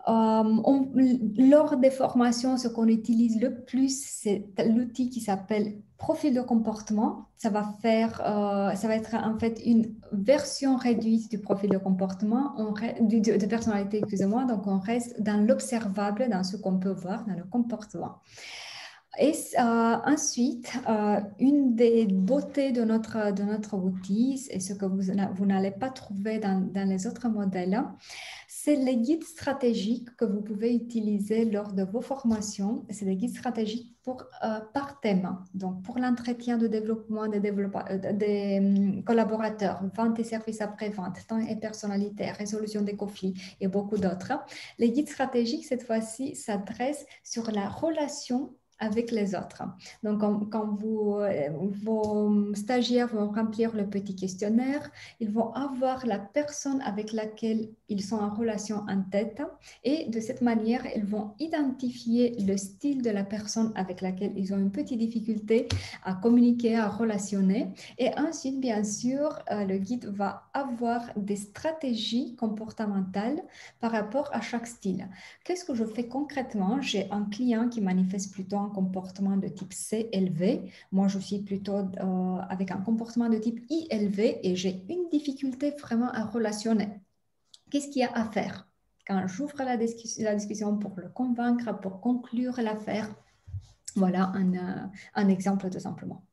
Lors des formations, ce qu'on utilise le plus, c'est l'outil qui s'appelle profil de comportement. Ça va être en fait une version réduite du profil de comportement, de personnalité, excusez-moi. Donc, on reste dans l'observable, dans ce qu'on peut voir, dans le comportement. Et ensuite, une des beautés de notre outil, et ce que vous n'allez pas trouver dans les autres modèles, c'est les guides stratégiques que vous pouvez utiliser lors de vos formations. C'est des guides stratégiques par thème. Donc, pour l'entretien de développement des collaborateurs, vente et services après-vente, temps et personnalité, résolution des conflits et beaucoup d'autres. Les guides stratégiques, cette fois-ci, s'adressent sur la relation avec les autres. Donc, quand vos stagiaires vont remplir le petit questionnaire, ils vont avoir la personne avec laquelle ils sont en relation en tête et de cette manière, ils vont identifier le style de la personne avec laquelle ils ont une petite difficulté à communiquer, à relationner. Et ensuite, bien sûr, le guide va avoir des stratégies comportementales par rapport à chaque style. Qu'est-ce que je fais concrètement? J'ai un client qui manifeste plutôt un comportement de type C élevé. Moi, je suis plutôt avec un comportement de type I élevé et j'ai une difficulté vraiment à relationner. Qu'est-ce qu'il y a à faire? Quand j'ouvre la discussion pour le convaincre, pour conclure l'affaire, voilà un exemple tout simplement.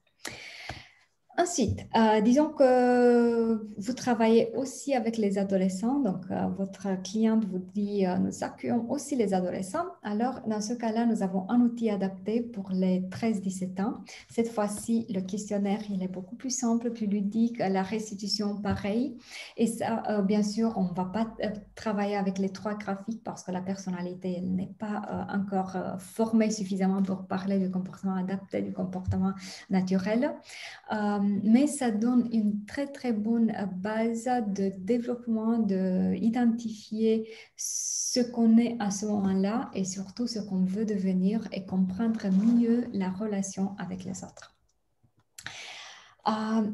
Ensuite, disons que vous travaillez aussi avec les adolescents, donc votre cliente vous dit nous accueillons aussi les adolescents. Alors, dans ce cas-là, nous avons un outil adapté pour les 13-17 ans. Cette fois-ci, le questionnaire, il est beaucoup plus simple, plus ludique, la restitution pareil. Et ça, bien sûr, on ne va pas travailler avec les 3 graphiques parce que la personnalité n'est pas encore formée suffisamment pour parler du comportement adapté, du comportement naturel. Mais ça donne une très très bonne base de développement, d'identifier ce qu'on est à ce moment-là et surtout ce qu'on veut devenir et comprendre mieux la relation avec les autres.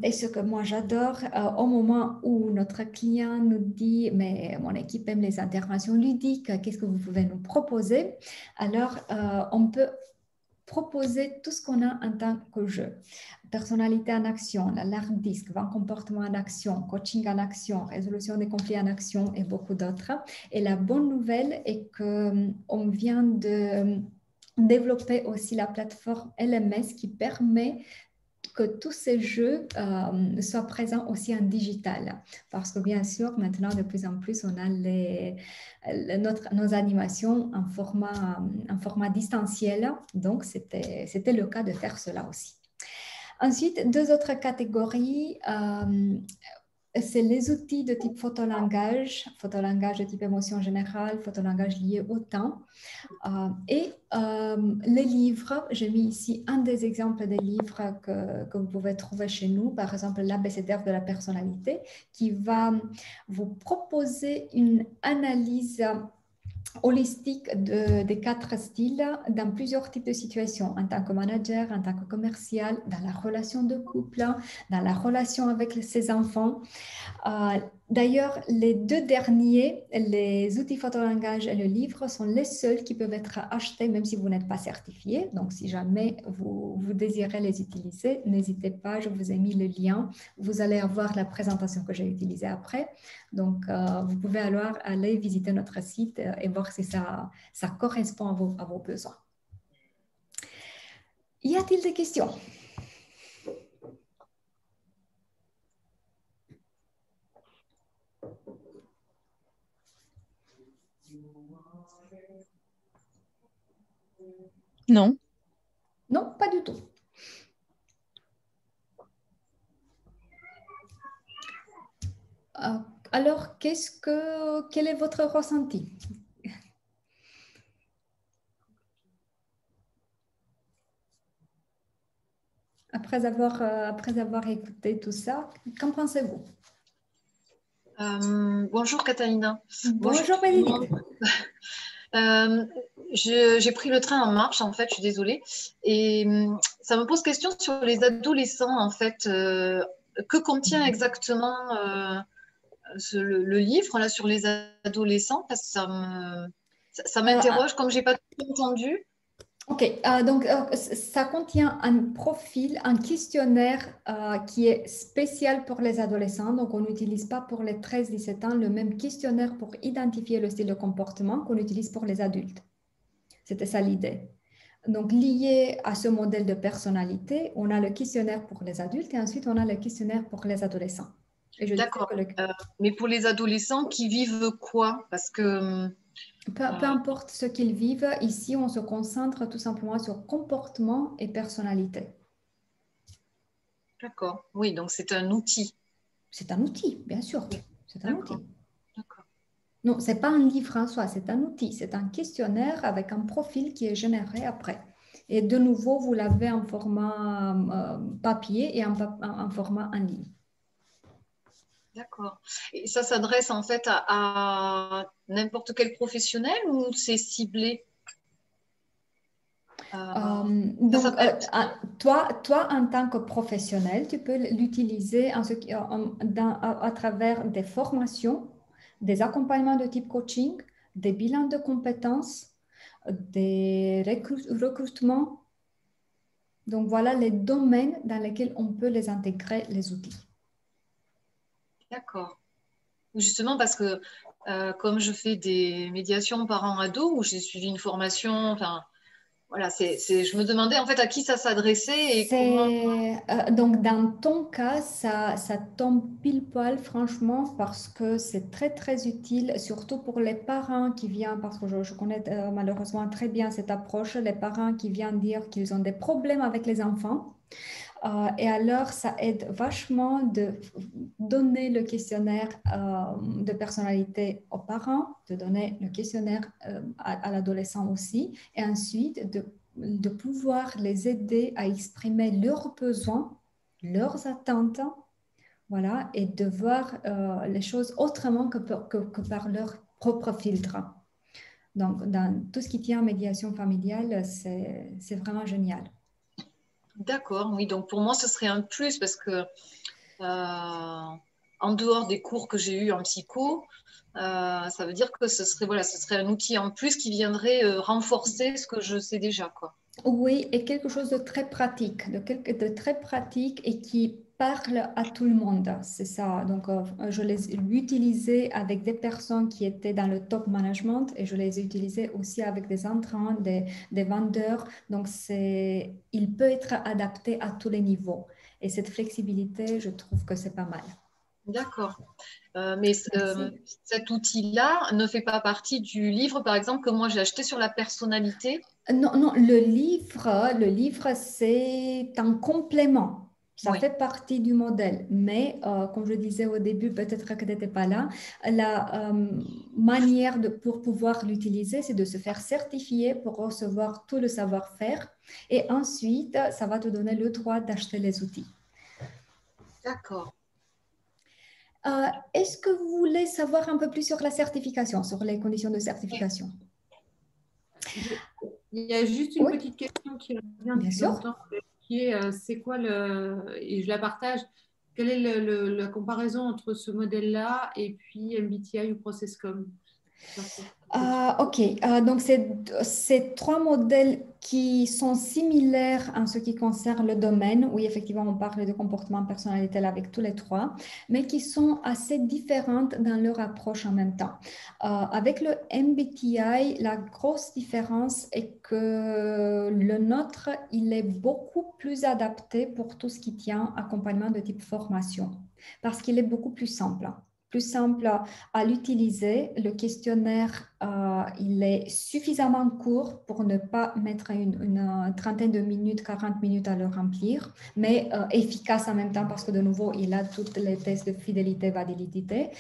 Et ce que moi j'adore, au moment où notre client nous dit « mais mon équipe aime les interventions ludiques, qu'est-ce que vous pouvez nous proposer ?» Alors, on peut proposer tout ce qu'on a en tant que jeu. Personnalité en action, l'alerte disque, vent comportement en action, coaching en action, résolution des conflits en action et beaucoup d'autres. Et la bonne nouvelle est qu'on vient de développer aussi la plateforme LMS qui permet que tous ces jeux soient présents aussi en digital. Parce que bien sûr, maintenant, de plus en plus, on a nos animations en format distanciel. Donc, c'était le cas de faire cela aussi. Ensuite, 2 autres catégories. C'est les outils de type photolangage de type émotion générale, photolangage lié au temps. Et les livres, j'ai mis ici un des exemples des livres que vous pouvez trouver chez nous, par exemple l'ABCDR de la personnalité, qui va vous proposer une analyse holistique des 4 styles dans plusieurs types de situations, en tant que manager, en tant que commercial, dans la relation de couple, dans la relation avec ses enfants. D'ailleurs, les 2 derniers, les outils photolangage et le livre, sont les seuls qui peuvent être achetés même si vous n'êtes pas certifié. Donc, si jamais vous désirez les utiliser, n'hésitez pas, je vous ai mis le lien. Vous allez avoir la présentation que j'ai utilisée après. Donc, vous pouvez alors aller visiter notre site et voir si ça correspond à vos besoins. Y a-t-il des questions? Non. Non, pas du tout. Alors, quel est votre ressenti? Après avoir écouté tout ça, qu'en pensez-vous? Bonjour Catalina. Bonjour Bénédicte. J'ai pris le train en marche, en fait, je suis désolée. Et ça me pose question sur les adolescents, en fait. Que contient exactement le livre là, sur les adolescents? Parce que Ça m'interroge, comme je n'ai pas tout entendu. Ok, donc ça contient un profil, un questionnaire qui est spécial pour les adolescents. Donc, on n'utilise pas pour les 13-17 ans le même questionnaire pour identifier le style de comportement qu'on utilise pour les adultes. C'était ça l'idée. Donc, lié à ce modèle de personnalité, on a le questionnaire pour les adultes et ensuite on a le questionnaire pour les adolescents. D'accord. Mais pour les adolescents qui vivent quoi? Parce que... Peu importe ce qu'ils vivent, ici, on se concentre tout simplement sur comportement et personnalité. D'accord. Oui, donc c'est un outil. C'est un outil, bien sûr. C'est un outil. D'accord. Non, ce n'est pas un livre en soi, c'est un outil. C'est un questionnaire avec un profil qui est généré après. Et de nouveau, vous l'avez en format papier et en format en ligne. D'accord. Et ça s'adresse en fait à n'importe quel professionnel ou c'est ciblé? Donc, toi, en tant que professionnel, tu peux l'utiliser à travers des formations, des accompagnements de type coaching, des bilans de compétences, des recrutements. Donc, voilà les domaines dans lesquels on peut les intégrer, les outils. D'accord. Justement parce que comme je fais des médiations parents-ados où j'ai suivi une formation, enfin voilà, je me demandais en fait à qui ça s'adressait et comment. Donc dans ton cas, ça tombe pile poil franchement parce que c'est très très utile, surtout pour les parents qui viennent, parce que je connais malheureusement très bien cette approche, les parents qui viennent dire qu'ils ont des problèmes avec les enfants. Et alors, ça aide vachement de donner le questionnaire de personnalité aux parents, de donner le questionnaire à l'adolescent aussi, et ensuite de pouvoir les aider à exprimer leurs besoins, leurs attentes, voilà, et de voir les choses autrement que par leur propre filtre. Donc, dans tout ce qui tient à médiation familiale, c'est vraiment génial. D'accord, oui, donc pour moi, ce serait un plus parce que en dehors des cours que j'ai eus en psycho, ça veut dire que ce serait un outil en plus qui viendrait renforcer ce que je sais déjà, quoi. Oui, et quelque chose de très pratique, de très pratique et qui parle à tout le monde, c'est ça. Donc, je l'ai utilisé avec des personnes qui étaient dans le top management et je les ai utilisés aussi avec des entrants, des vendeurs. Donc, il peut être adapté à tous les niveaux. Et cette flexibilité, je trouve que c'est pas mal. D'accord. Mais cet outil-là ne fait pas partie du livre, par exemple, que moi j'ai acheté sur la personnalité. Non, non, le livre, c'est un complément. Ça fait partie du modèle. Mais, comme je disais au début, peut-être que tu n'étais pas là, la manière pour pouvoir l'utiliser, c'est de se faire certifier pour recevoir tout le savoir-faire. Et ensuite, ça va te donner le droit d'acheter les outils. D'accord. Est-ce que vous voulez savoir un peu plus sur la certification, sur les conditions de certification? Il y a juste une petite question qui revient depuis longtemps, qui est c'est quoi et je la partage, quelle est la comparaison entre ce modèle-là et puis MBTI ou ProcessCom? Ok, donc c'est trois modèles qui sont similaires en ce qui concerne le domaine. Oui, effectivement, on parle de comportement personnalité avec tous les trois, mais qui sont assez différentes dans leur approche en même temps. Avec le MBTI, la grosse différence est que le nôtre, il est beaucoup plus adapté pour tout ce qui tient accompagnement de type formation, parce qu'il est beaucoup plus simple à l'utiliser. Le questionnaire, il est suffisamment court pour ne pas mettre une trentaine de minutes, 40 minutes à le remplir, mais efficace en même temps parce que de nouveau, il a tous les tests de fidélité, validité.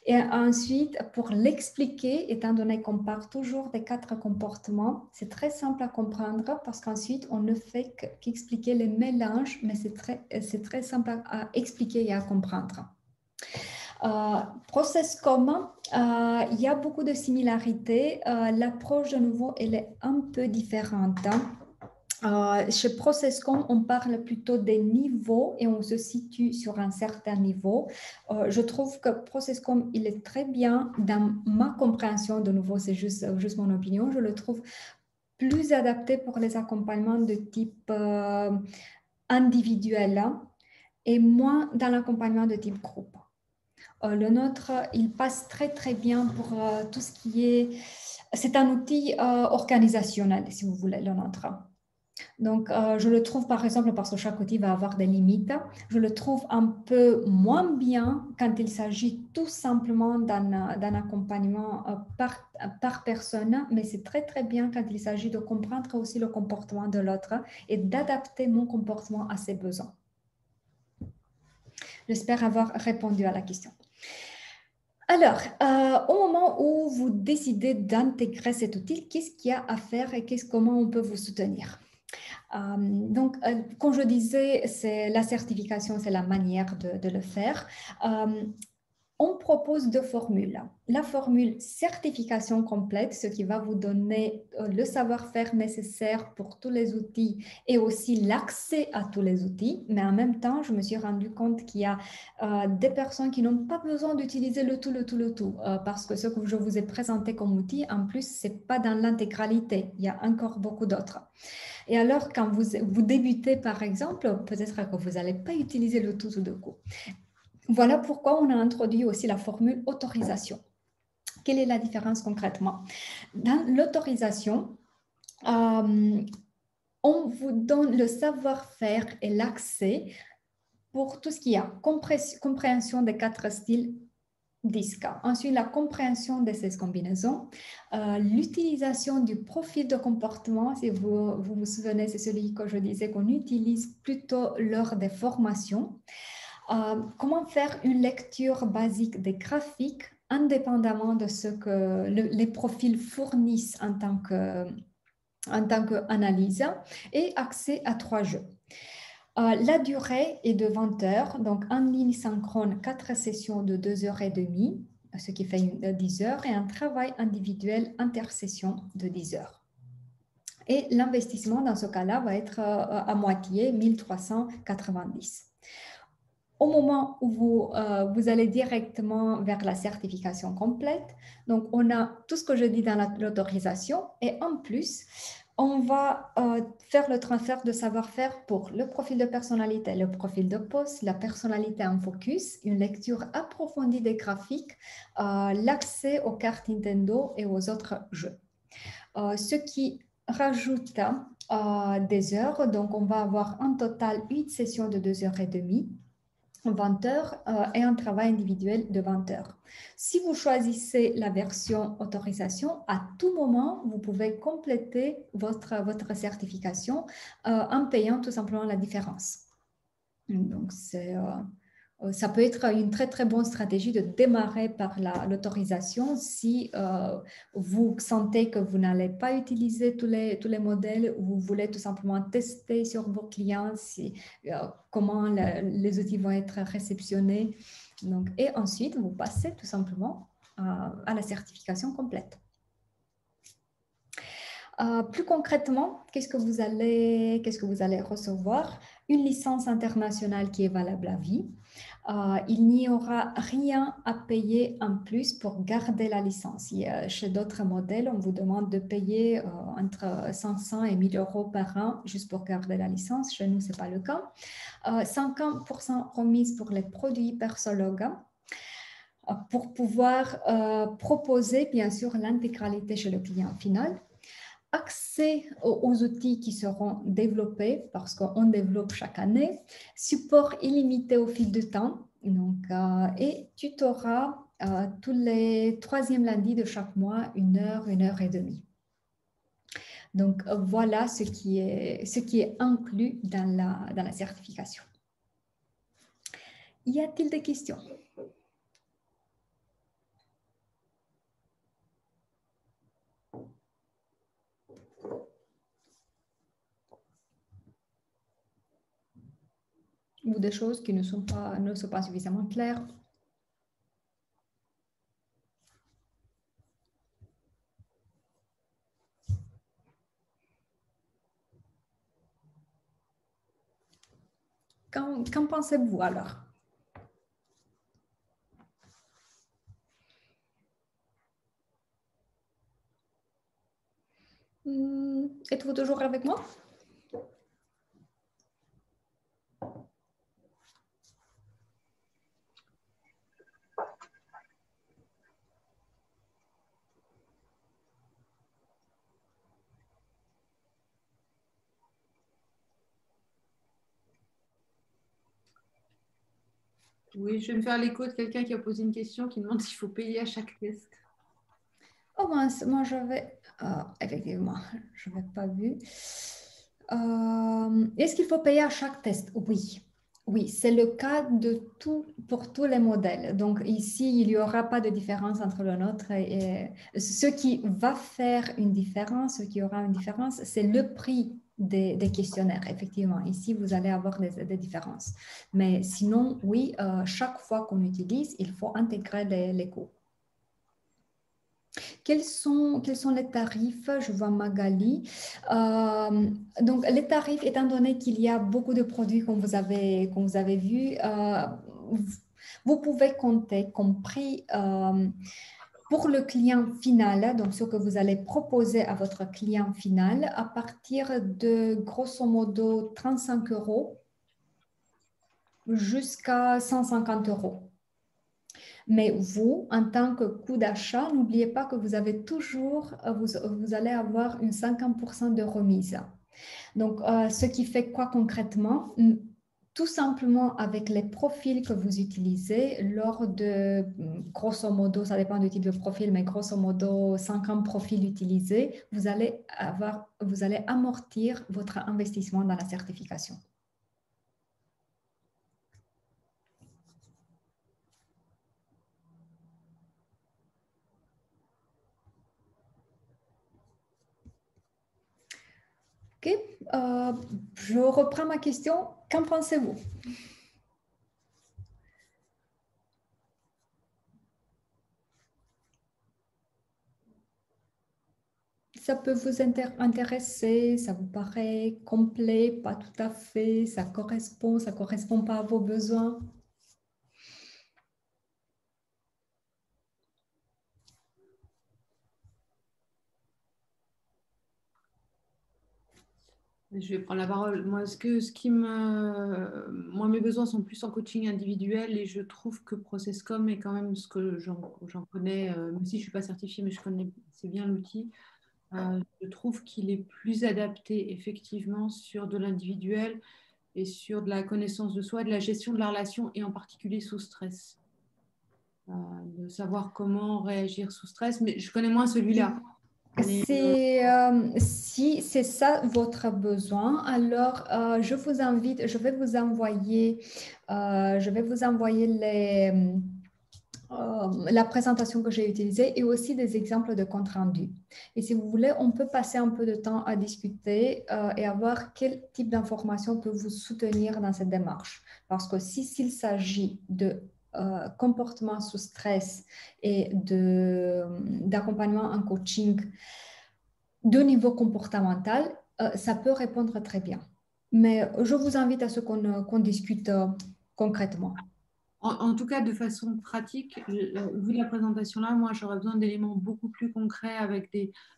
Et ensuite, pour l'expliquer, étant donné qu'on part toujours des 4 comportements, c'est très simple à comprendre parce qu'ensuite, on ne fait qu'expliquer les mélanges, mais c'est très simple à expliquer et à comprendre. ProcessCom, il y a beaucoup de similarités. L'approche de nouveau, elle est un peu différente. Chez Processcom, on parle plutôt des niveaux et on se situe sur un certain niveau. Je trouve que Processcom, il est très bien dans ma compréhension, de nouveau, c'est juste mon opinion, je le trouve plus adapté pour les accompagnements de type individuel et moins dans l'accompagnement de type groupe. Le nôtre, il passe très très bien pour tout ce qui est... C'est un outil organisationnel, si vous voulez, le nôtre. Donc, je le trouve, par exemple, parce que chaque outil va avoir des limites, je le trouve un peu moins bien quand il s'agit tout simplement d'un accompagnement par personne, mais c'est très, très bien quand il s'agit de comprendre aussi le comportement de l'autre et d'adapter mon comportement à ses besoins. J'espère avoir répondu à la question. Alors, au moment où vous décidez d'intégrer cet outil, qu'est-ce qu'il y a à faire et comment on peut vous soutenir? Donc, comme je disais, la certification, c'est la manière de le faire. On propose deux formules. La formule certification complète, ce qui va vous donner le savoir-faire nécessaire pour tous les outils et aussi l'accès à tous les outils. Mais en même temps, je me suis rendu compte qu'il y a des personnes qui n'ont pas besoin d'utiliser le tout, parce que ce que je vous ai présenté comme outil, en plus, ce n'est pas dans l'intégralité. Il y a encore beaucoup d'autres. Et alors, quand vous débutez, par exemple, peut-être que vous n'allez pas utiliser le tout d'un coup. Voilà pourquoi on a introduit aussi la formule autorisation. Quelle est la différence concrètement? Dans l'autorisation, on vous donne le savoir-faire et l'accès pour tout ce qui est compréhension des 4 styles disques. Ensuite, la compréhension de ces combinaisons, l'utilisation du profil de comportement, si vous vous souvenez, c'est celui que je disais qu'on utilise plutôt lors des formations. Comment faire une lecture basique des graphiques indépendamment de ce que les profils fournissent en tant qu'analyse et accès à 3 jeux. La durée est de 20 heures, donc en ligne synchrone, 4 sessions de 2h30, ce qui fait 10 heures, et un travail individuel intersession de 10 heures. Et l'investissement dans ce cas-là va être à moitié, 1390. Au moment où vous allez directement vers la certification complète, donc on a tout ce que je dis dans l'autorisation et en plus, on va faire le transfert de savoir-faire pour le profil de personnalité, le profil de poste, la personnalité en focus, une lecture approfondie des graphiques, l'accès aux cartes Nintendo et aux autres jeux. Ce qui rajoute des heures, donc on va avoir en total 8 sessions de 2h30. 20 heures et un travail individuel de 20 heures. Si vous choisissez la version autorisation, à tout moment, vous pouvez compléter votre certification en payant tout simplement la différence. Donc, ça peut être une très, très bonne stratégie de démarrer par l'autorisation si vous sentez que vous n'allez pas utiliser tous les modèles ou vous voulez tout simplement tester sur vos clients comment les outils vont être réceptionnés. Donc, et ensuite, vous passez tout simplement à la certification complète. Plus concrètement, qu'est-ce que vous allez recevoir? Une licence internationale qui est valable à vie. Il n'y aura rien à payer en plus pour garder la licence. Chez d'autres modèles, on vous demande de payer entre 500 et 1000 euros par an juste pour garder la licence. Chez nous, ce n'est pas le cas. 50% remise pour les produits Persologue pour pouvoir proposer, bien sûr, l'intégralité chez le client final. Accès aux outils qui seront développés parce qu'on développe chaque année, support illimité au fil du temps, donc, et tutorat tous les 3e lundis de chaque mois, 1 heure, 1 heure et demie. Donc, voilà ce qui est inclus dans la certification. Y a-t-il des questions? Ou des choses qui ne sont pas suffisamment claires. Qu'en pensez-vous alors? Êtes-vous toujours avec moi? Oui, je vais me faire l'écho de quelqu'un qui a posé une question qui demande s'il faut payer à chaque test. Oh mince, moi j'avais... effectivement, je n'avais pas vu. Est-ce qu'il faut payer à chaque test? Oui. Oui, c'est le cas pour tous les modèles. Donc ici, il n'y aura pas de différence entre le nôtre et ce qui va faire une différence, ce qui aura une différence, c'est le prix des questionnaires. Effectivement, ici, vous allez avoir des différences. Mais sinon, oui, chaque fois qu'on utilise, il faut intégrer les coûts. Quels sont les tarifs? Je vois Magali. Donc, les tarifs, étant donné qu'il y a beaucoup de produits comme vous avez vu, vous pouvez compter comme prix pour le client final, donc ce que vous allez proposer à votre client final, à partir de grosso modo 35 € jusqu'à 150 €. Mais vous, en tant que coût d'achat, n'oubliez pas que vous avez toujours, vous allez avoir une 50% de remise. Donc, ce qui fait quoi concrètement? Tout simplement avec les profils que vous utilisez, lors de, grosso modo, ça dépend du type de profil, mais grosso modo, 50 profils utilisés, vous allez amortir votre investissement dans la certification. Ok, je reprends ma question. Qu'en pensez-vous? Ça peut vous intéresser, ça vous paraît complet, pas tout à fait, ça correspond pas à vos besoins? Je vais prendre la parole. Moi, moi, mes besoins sont plus en coaching individuel et je trouve que Processcom est quand même ce que j'en connais, même si je ne suis pas certifiée, mais je connais, c'est bien l'outil. Je trouve qu'il est plus adapté effectivement sur de l'individuel et sur de la connaissance de soi, de la gestion de la relation et en particulier sous stress. De savoir comment réagir sous stress, mais je connais moins celui-là. Si c'est ça votre besoin, alors je vais vous envoyer la présentation que j'ai utilisée et aussi des exemples de compte rendu. Et si vous voulez, on peut passer un peu de temps à discuter et à voir quel type d'information peut vous soutenir dans cette démarche. Parce que s'il s'agit de comportement sous stress et d'accompagnement en coaching de niveau comportemental, ça peut répondre très bien. Mais je vous invite à ce qu'on discute concrètement. En tout cas, de façon pratique, vu la présentation là, moi j'aurais besoin d'éléments beaucoup plus concrets avec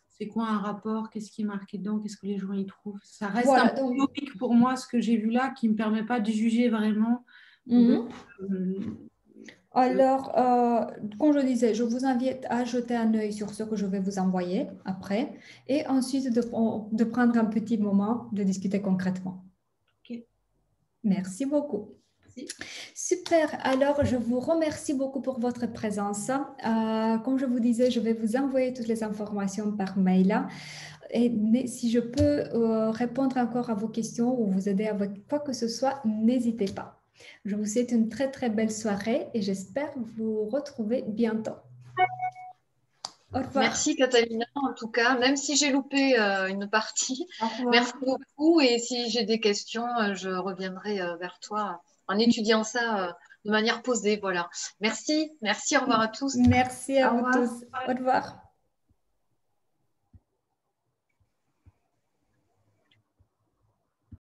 c'est quoi un rapport, qu'est-ce qui est marqué dedans, qu'est-ce que les gens y trouvent. Ça reste un peu théorique pour moi ce que j'ai vu là, qui ne me permet pas de juger vraiment. Alors, comme je disais, je vous invite à jeter un œil sur ce que je vais vous envoyer après et ensuite de prendre un petit moment de discuter concrètement. Okay. Merci beaucoup. Merci. Super, alors je vous remercie beaucoup pour votre présence. Comme je vous disais, je vais vous envoyer toutes les informations par mail. Et si je peux répondre encore à vos questions ou vous aider avec quoi que ce soit, n'hésitez pas. Je vous souhaite une très très belle soirée et j'espère vous retrouver bientôt. Au revoir. Merci Catalina, en tout cas, même si j'ai loupé une partie. Merci beaucoup et si j'ai des questions, je reviendrai vers toi en étudiant ça de manière posée. Voilà. Merci, au revoir à tous. Merci à vous tous. Au revoir.